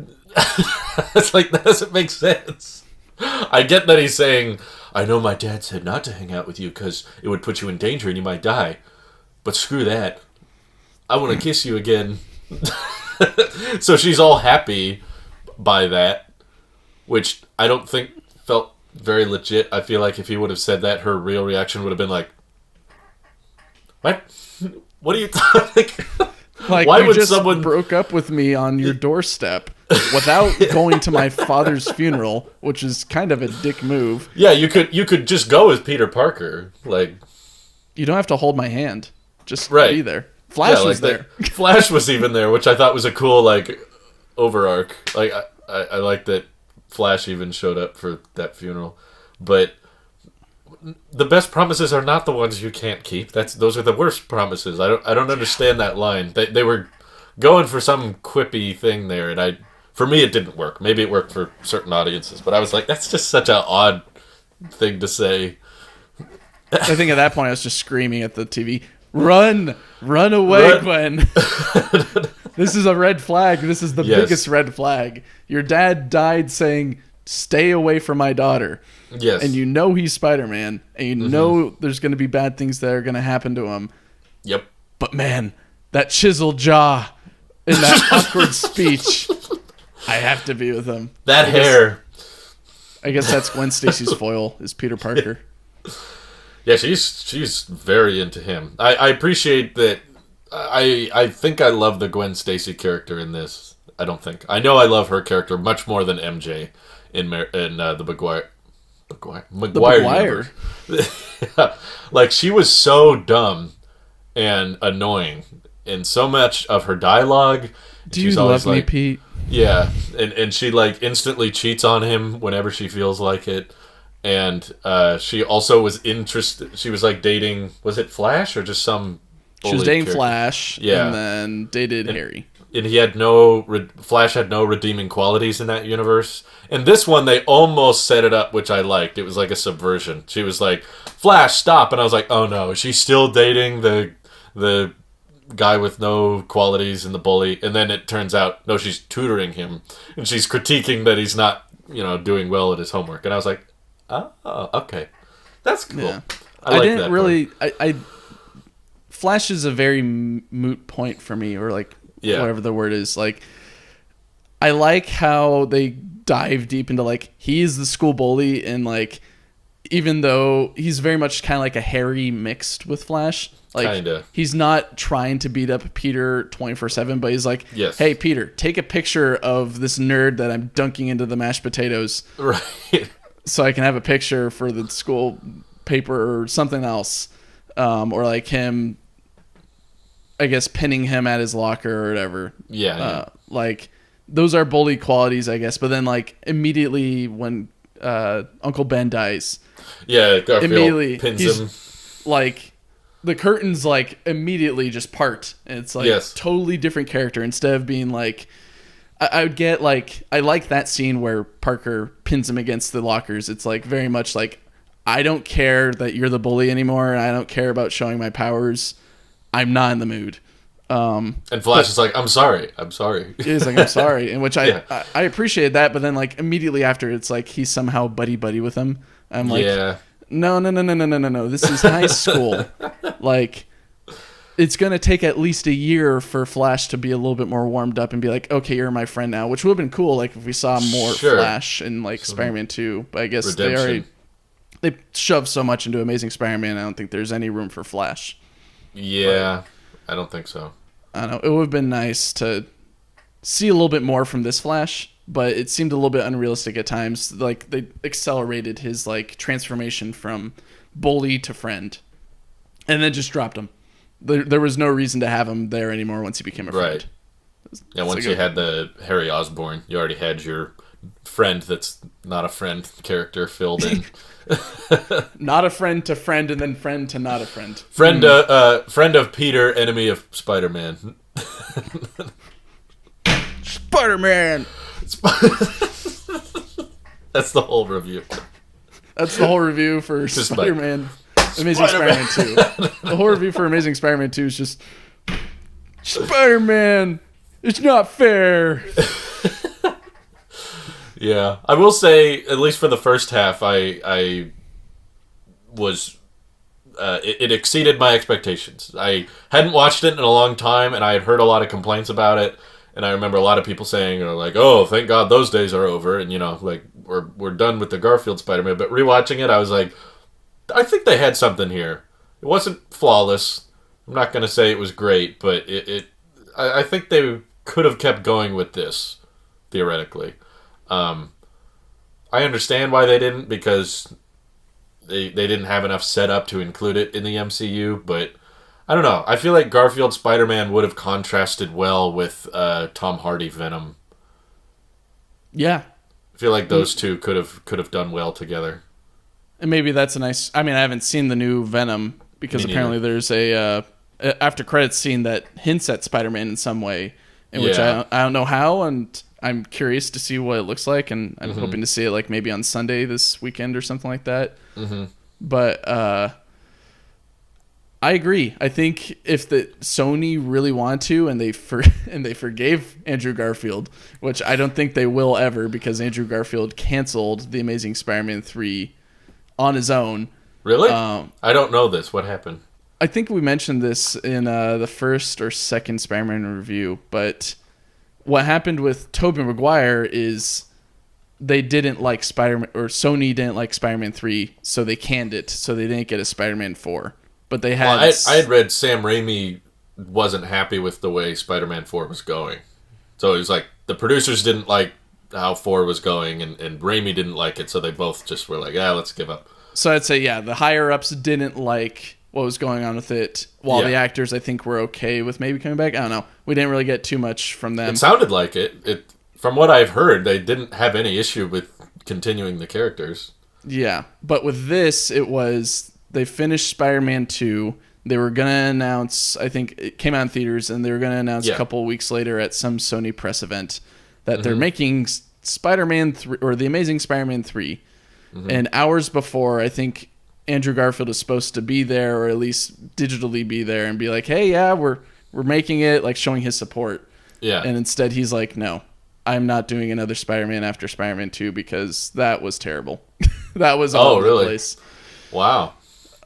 It's like, that doesn't make sense. I get that he's saying, "I know my dad said not to hang out with you because it would put you in danger and you might die. But screw that. I want to kiss you again." So she's all happy by that, which I don't think felt very legit. I feel like if he would have said that, her real reaction would have been like, "What? What are you like? Like, why would someone broke up with me on your doorstep without going to my father's funeral," which is kind of a dick move. Yeah, you could just go as Peter Parker. Like, you don't have to hold my hand. Just be there. Flash was there. Flash was even there, which I thought was a cool like overarch. Like I like that Flash even showed up for that funeral. But the best promises are not the ones you can't keep. Those are the worst promises. I don't understand that line. They were going for some quippy thing there, and for me it didn't work. Maybe it worked for certain audiences, but I was like, that's just such an odd thing to say. I think at that point I was just screaming at the TV, "Run away, Gwen." This is a red flag. This is the biggest red flag. Your dad died saying, "Stay away from my daughter." Yes. And you know he's Spider-Man, and you know there's going to be bad things that are going to happen to him. Yep. But man, that chiseled jaw in that awkward speech, I have to be with him. That hair. I guess that's Gwen Stacy's foil, is Peter Parker. Yeah, she's very into him. I appreciate that. I think I love the Gwen Stacy character in this. I don't think. I know I love her character much more than MJ in the Maguire universe. Like, she was so dumb and annoying in so much of her dialogue. Do you love me, Pete? Yeah, and she like instantly cheats on him whenever she feels like it. And she also was interested. She was like dating. Was it Flash or just some? She was dating character? Flash. Yeah, and then dated Harry. And he had Flash had no redeeming qualities in that universe. And this one, they almost set it up, which I liked. It was like a subversion. She was like, "Flash, stop!" And I was like, "Oh no, is she still dating the guy with no qualities and the bully?" And then it turns out, no, she's tutoring him, and she's critiquing that he's not, doing well at his homework. And I was like, "Oh, okay, that's cool." Yeah. I didn't that really. Flash is a very moot point for me, or like whatever the word is. Like, I like how they dive deep into like he's the school bully, and like even though he's very much kind of like a Harry mixed with Flash. Like, kinda. He's not trying to beat up Peter 24/7, but he's like, yes. "Hey, Peter, take a picture of this nerd that I'm dunking into the mashed potatoes, right? So I can have a picture for the school paper or something else." Or like him, I guess, pinning him at his locker or whatever. Yeah. Like, those are bully qualities, I guess. But then, like, immediately when Uncle Ben dies, Garfield immediately pins him. Like, the curtains like immediately just part, and it's like totally different character. Instead of being like, I would get like, I like that scene where Parker pins him against the lockers. It's like very much like, I don't care that you're the bully anymore, and I don't care about showing my powers. I'm not in the mood. And Flash is like, I'm sorry. He's like, I'm sorry. In which I appreciate that, but then like immediately after, it's like he's somehow buddy with him. I'm like, no. This is high school. Like, it's going to take at least a year for Flash to be a little bit more warmed up and be like, okay, you're my friend now, which would have been cool. Like, if we saw more Flash in like Spider-Man 2, but I guess they shoved so much into Amazing Spider-Man. I don't think there's any room for Flash. Yeah, but I don't think so. I don't know. It would have been nice to see a little bit more from this Flash, but it seemed a little bit unrealistic at times. Like, they accelerated his like transformation from bully to friend, and then just dropped him. There was no reason to have him there anymore once he became a friend. Right. Yeah, once you had the Harry Osborn, you already had your friend that's not a friend character filled in. Not a friend to friend, and then friend to not a friend. Friend of Peter, enemy of Spider-Man. Spider-Man! That's the whole review. That's the whole review for Spider-Man. Amazing Spider-Man 2. The whole review for Amazing Spider-Man 2 is just... Spider-Man! It's not fair! Yeah. I will say, at least for the first half, I was... it exceeded my expectations. I hadn't watched it in a long time, and I had heard a lot of complaints about it. And I remember a lot of people saying, like, oh, thank God those days are over. And, like, we're done with the Garfield Spider-Man. But rewatching it, I was like, I think they had something here. It wasn't flawless. I'm not going to say it was great, but I think they could have kept going with this, theoretically. I understand why they didn't, because they didn't have enough set up to include it in the MCU, but I don't know. I feel like Garfield Spider-Man would have contrasted well with Tom Hardy Venom. Yeah. I feel like those two could have done well together. And maybe that's a nice... I mean, I haven't seen the new Venom, because apparently there's a after credits scene that hints at Spider-Man in some way, in which I don't know how, and I'm curious to see what it looks like, and I'm hoping to see it like maybe on Sunday this weekend or something like that. Mm-hmm. But I agree. I think if the Sony really want to, and they forgave Andrew Garfield, which I don't think they will ever, because Andrew Garfield canceled The Amazing Spider-Man 3 on his own. Really? I don't know this. What happened? I think we mentioned this in the first or second Spider-Man review, but what happened with Tobey Maguire is they didn't like Spider-Man, or Sony didn't like Spider-Man 3, so they canned it, so they didn't get a Spider-Man 4. But they had... Well, I had read Sam Raimi wasn't happy with the way Spider-Man 4 was going. So it was like, the producers didn't like how 4 was going, and Raimi didn't like it, so they both just were like, let's give up. So I'd say, the higher-ups didn't like what was going on with it, while the actors, I think, were okay with maybe coming back. I don't know. We didn't really get too much from them. It sounded like it. From what I've heard, they didn't have any issue with continuing the characters. Yeah, but with this, it was... They finished Spider-Man 2. They were going to announce... I think it came out in theaters, and they were going to announce a couple of weeks later at some Sony press event that they're making Spider-Man 3, or The Amazing Spider-Man 3. Mm-hmm. And hours before, I think Andrew Garfield is supposed to be there, or at least digitally be there, and be like, hey, we're making it, like showing his support. Yeah. And instead he's like, no, I'm not doing another Spider-Man after Spider-Man 2, because that was terrible. That was all over the place. Wow.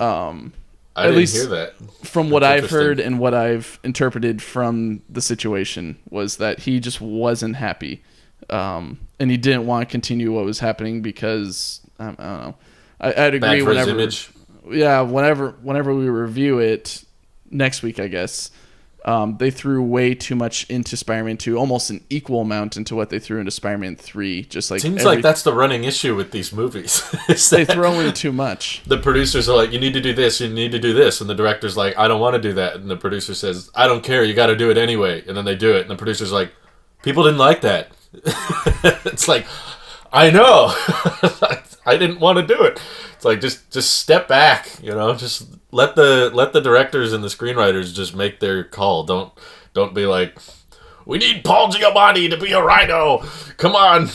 I didn't hear that. From what I've heard and what I've interpreted from the situation, was that he just wasn't happy. And he didn't want to continue what was happening because, I don't know. I'd agree. Bad for his image. Yeah, whenever we review it next week, I guess, they threw way too much into Spider-Man 2, almost an equal amount into what they threw into Spider-Man 3. Just like seems like that's the running issue with these movies. They throw in too much. The producers are like, you need to do this, you need to do this, and the director's like, I don't want to do that, and the producer says, I don't care, you got to do it anyway, and then they do it, and the producer's like, people didn't like that. It's like, I know. I didn't want to do it. It's like, just step back, just let the directors and the screenwriters just make their call. Don't be like, we need Paul Giamatti to be a Rhino. Come on.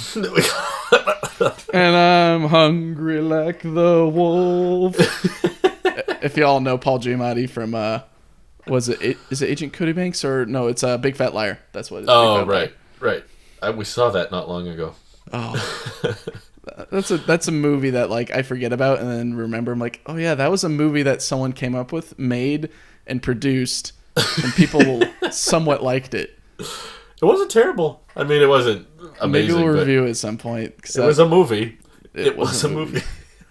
And I'm hungry like the wolf. If y'all know Paul Giamatti from, is it Agent Cody Banks, or no, it's Big Fat Liar. That's what it is. Oh, right. We saw that not long ago. Oh, that's a movie that like I forget about and then remember. I'm like, oh yeah, that was a movie that someone came up with, made, and produced, and people somewhat liked it. It wasn't terrible. I mean, it wasn't amazing. Maybe we'll review it at some point. It was a movie. It was a movie.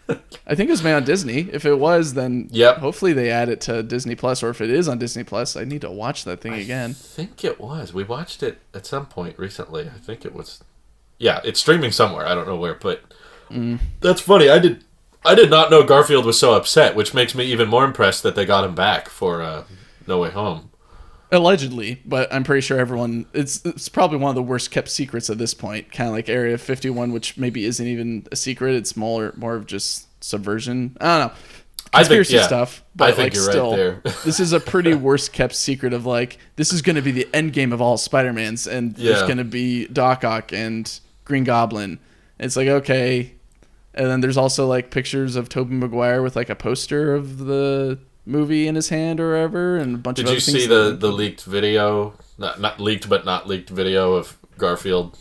I think it was made on Disney. If it was, then hopefully they add it to Disney Plus, or if it is on Disney Plus, I need to watch that thing again. I think it was. We watched it at some point recently. I think it was. Yeah, it's streaming somewhere. I don't know where, but that's funny. I did not know Garfield was so upset, which makes me even more impressed that they got him back for No Way Home. Allegedly, but I'm pretty sure everyone... It's probably one of the worst kept secrets at this point. Kind of like Area 51, which maybe isn't even a secret. It's more of just subversion. I don't know. Conspiracy stuff. But I think you're right there. This is a pretty worst kept secret of like, this is going to be the end game of all Spider-Mans, and there's going to be Doc Ock and Green Goblin. And it's like, okay. And then there's also like pictures of Tobey Maguire with like a poster of the movie in his hand or whatever, and a bunch of other things. Did you see the leaked video? Not leaked, but not leaked video of Garfield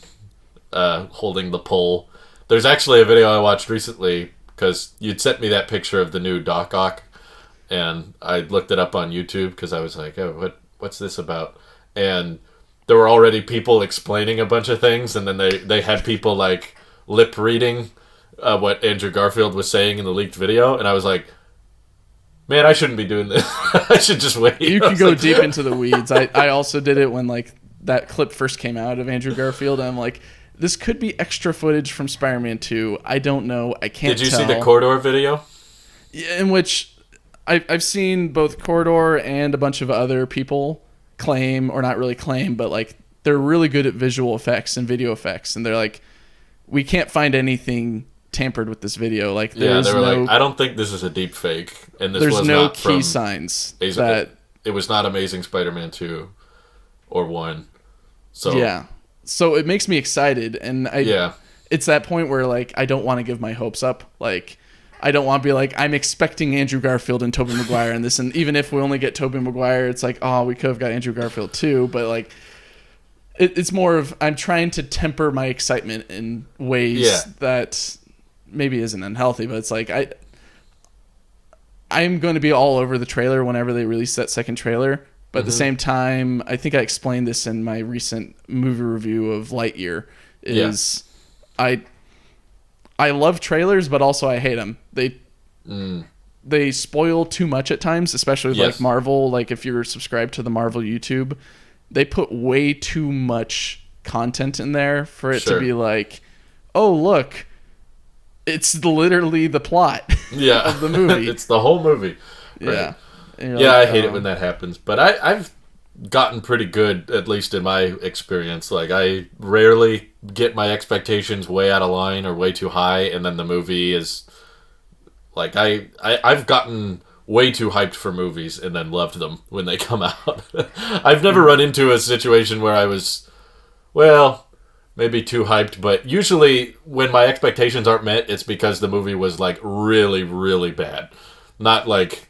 holding the pole. There's actually a video I watched recently because you'd sent me that picture of the new Doc Ock, and I looked it up on YouTube because I was like, oh, what's this about? And there were already people explaining a bunch of things, and then they had people like lip reading what Andrew Garfield was saying in the leaked video, and I was like, man, I shouldn't be doing this. I should just wait. You can go deep into the weeds. I also did it when like that clip first came out of Andrew Garfield, and I'm like, this could be extra footage from Spider-Man 2. I don't know. I can't tell. Did you see the Corridor video? In which I've seen both Corridor and a bunch of other people claim, or not really claim, but like they're really good at visual effects and video effects, and they're like, we can't find anything tampered with this video. Like, there's they were like, I don't think this is a deep fake, and this was no not key signs that it was not Amazing Spider-Man 2 or 1. So yeah, so it makes me excited, and it's that point where like I don't want to give my hopes up. Like, I don't want to be like, I'm expecting Andrew Garfield and Tobey Maguire in this, and even if we only get Tobey Maguire, it's like, oh, we could have got Andrew Garfield too, but like, it's more of I'm trying to temper my excitement in ways that maybe isn't unhealthy, but it's like I'm going to be all over the trailer whenever they release that second trailer. But at the same time, I think I explained this in my recent movie review of Lightyear, is I love trailers, but also I hate them. They spoil too much at times, especially with like Marvel. Like if you're subscribed to the Marvel YouTube, they put way too much content in there for it to be like, oh, look, it's literally the plot of the movie. It's the whole movie. Right? Yeah, I hate it when that happens. But I've gotten pretty good, at least in my experience. Like, I rarely get my expectations way out of line or way too high, and then the movie is... Like, I've gotten way too hyped for movies and then loved them when they come out. I've never run into a situation where I was, well, maybe too hyped, but usually when my expectations aren't met, it's because the movie was, like, really, really bad. Not, like,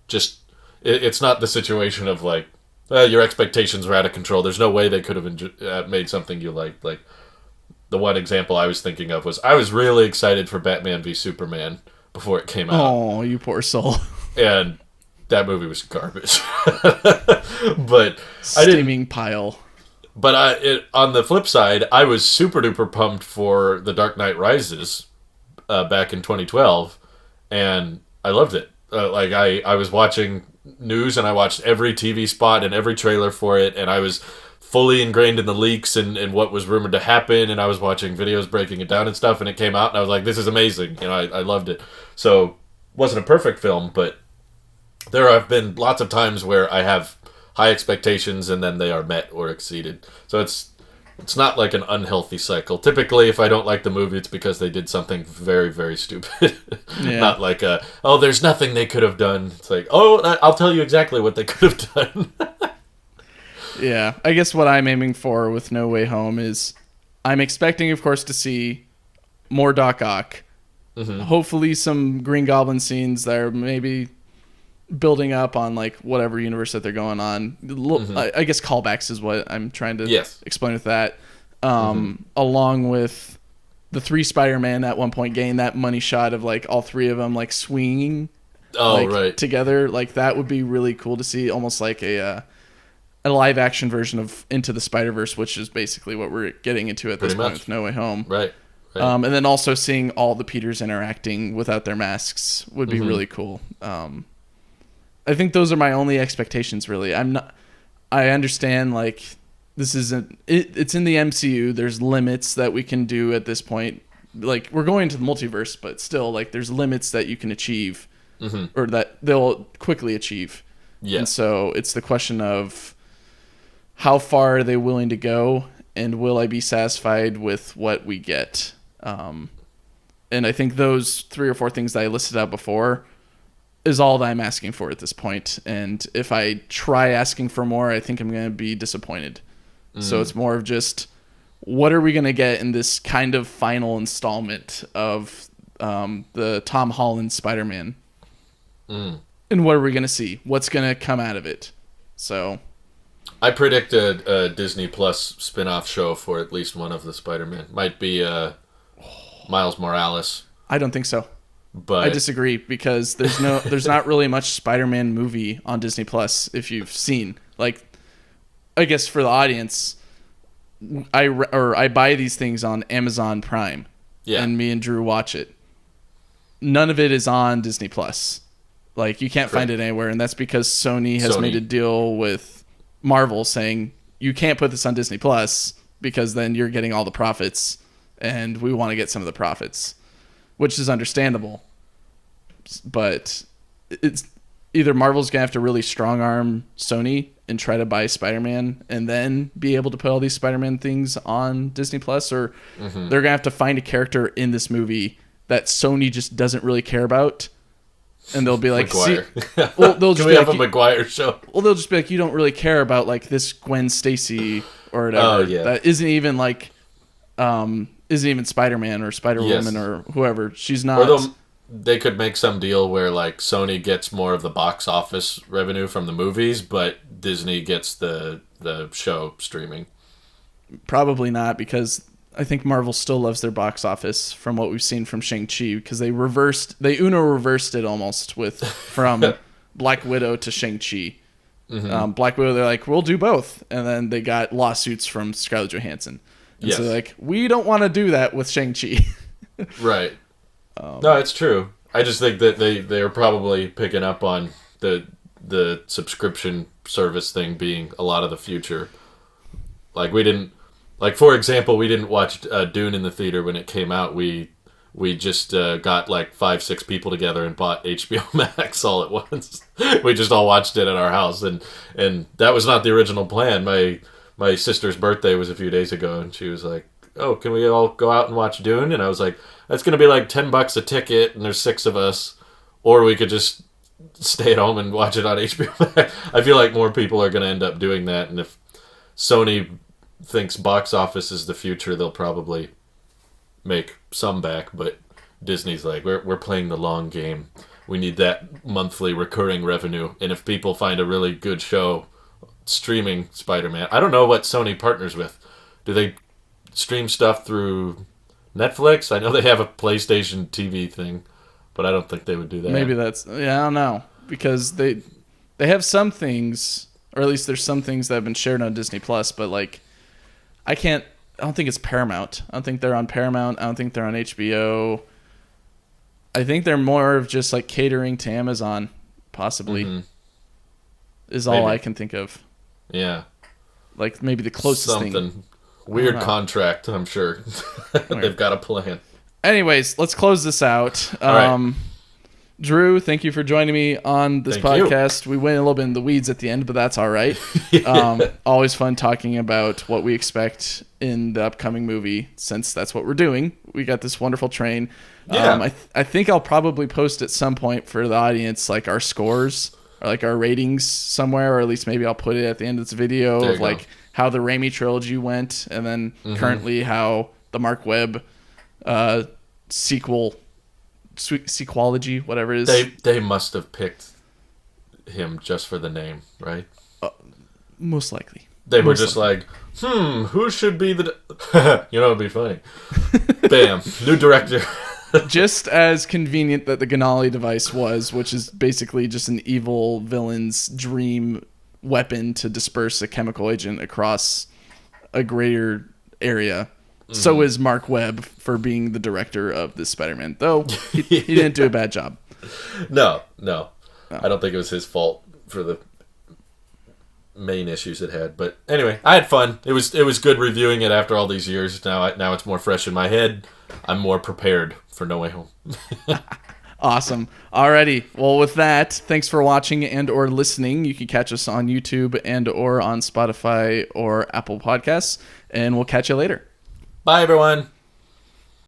just... It's not the situation of, like, your expectations were out of control. There's no way they could have made something you liked. Like, the one example I was thinking of was, I was really excited for Batman v Superman before it came out. Oh, you poor soul. And that movie was garbage. But steaming pile. But on the flip side, I was super duper pumped for The Dark Knight Rises back in 2012, and I loved it. Like I was watching news, and I watched every TV spot and every trailer for it, and I was fully ingrained in the leaks and what was rumored to happen, and I was watching videos breaking it down and stuff, and it came out, and I was like, this is amazing. You know, I loved it. So, it wasn't a perfect film, but there have been lots of times where I have high expectations and then they are met or exceeded. So it's not like an unhealthy cycle. Typically, if I don't like the movie, it's because they did something very, very stupid. Not like there's nothing they could have done. It's like, I'll tell you exactly what they could have done. Yeah, I guess what I'm aiming for with No Way Home is I'm expecting, of course, to see more Doc Ock. Mm-hmm. Hopefully some Green Goblin scenes that are maybe building up on like whatever universe that they're going on. I guess callbacks is what I'm trying to explain with that. Along with the 3 Spider-Man at one point getting that money shot of like all 3 of them like swinging together. Like that would be really cool to see, almost like a live action version of Into the Spider-Verse, which is basically what we're getting into at this point with No Way Home. Right. Right. And then also seeing all the Peters interacting without their masks would be really cool. I think those are my only expectations, really. I understand, like, this isn't... It's in the MCU. There's limits that we can do at this point. Like, we're going to the multiverse, but still, like, there's limits that you can achieve, or that they'll quickly achieve. Yeah. And so it's the question of how far are they willing to go, and will I be satisfied with what we get? And I think those 3 or 4 things that I listed out before is all that I'm asking for at this point. And if I try asking for more, I think I'm going to be disappointed. So it's more of just, what are we going to get in this kind of final installment of the Tom Holland Spider-Man? And what are we going to see? What's going to come out of it? So I predict a Disney Plus spin-off show for at least one of the Spider-Man. Might be Miles Morales. I don't think so. But I disagree, because there's not really much Spider-Man movie on Disney Plus, if you've seen. Like, I guess for the audience, I buy these things on Amazon Prime, and me and Drew watch it. None of it is on Disney Plus. Like, you can't find it anywhere, and that's because Sony has made a deal with Marvel saying, you can't put this on Disney Plus because then you're getting all the profits, and we want to get some of the profits, which is understandable. But it's either Marvel's going to have to really strong-arm Sony and try to buy Spider-Man and then be able to put all these Spider-Man things on Disney Plus, or they're going to have to find a character in this movie that Sony just doesn't really care about. And they'll be like, Maguire. They'll just Can we have a Maguire show? Well, they'll just be like, you don't really care about, like, this Gwen Stacy or whatever. Oh, yeah. That isn't even like, isn't even Spider-Man or Spider-Woman or whoever. She's not. Or they could make some deal where, like, Sony gets more of the box office revenue from the movies, but Disney gets the show streaming. Probably not, because I think Marvel still loves their box office from what we've seen from Shang-Chi, because they Uno reversed it almost from Black Widow to Shang-Chi. Black Widow, they're like, we'll do both. And then they got lawsuits from Scarlett Johansson. And so they're like, we don't want to do that with Shang-Chi. Right. No, it's true. I just think that they are probably picking up on the subscription service thing being a lot of the future. Like, for example, we didn't watch Dune in the theater when it came out. We just got like 5-6 people together and bought HBO Max all at once. We just all watched it at our house, and that was not the original plan. My sister's birthday was a few days ago, and she was like, "Oh, can we all go out and watch Dune?" And I was like, "That's going to be like $10 a ticket, and there's 6 of us, or we could just stay at home and watch it on HBO Max." I feel like more people are going to end up doing that, and if Sony thinks box office is the future, they'll probably make some back, but Disney's like, we're playing the long game. We need that monthly recurring revenue, and if people find a really good show streaming Spider-Man, I don't know what Sony partners with. Do they stream stuff through Netflix? I know they have a PlayStation TV thing, but I don't think they would do that. Maybe I don't know, because they have some things, or at least there's some things that have been shared on Disney Plus, but like, I don't think it's Paramount. I don't think they're on Paramount. I don't think they're on HBO. I think they're more of just like catering to Amazon, possibly. Is all I can think of. Yeah. Like maybe the closest thing. Weird contract, I'm sure. They've got a plan. Anyways, let's close this out. All right. Drew, thank you for joining me on this podcast. We went a little bit in the weeds at the end, but that's all right. Always fun talking about what we expect in the upcoming movie, since that's what we're doing. We got this wonderful train. Yeah. I think I'll probably post at some point for the audience, like our scores or like our ratings somewhere, or at least maybe I'll put it at the end of this video of like how the Raimi trilogy went, and then currently how the Marc Webb sequology, whatever it is. They must have picked him just for the name, right? Most likely. They were just like, who should be the... it'd be funny. Bam, new director. Just as convenient that the Ganali device was, which is basically just an evil villain's dream weapon to disperse a chemical agent across a greater area. So is Marc Webb for being the director of this Spider-Man, though he didn't do a bad job. No. I don't think it was his fault for the main issues it had. But anyway, I had fun. It was good reviewing it after all these years. Now it's more fresh in my head. I'm more prepared for No Way Home. Awesome. Alrighty. Well, with that, thanks for watching and or listening. You can catch us on YouTube and or on Spotify or Apple Podcasts, and we'll catch you later. Bye, everyone.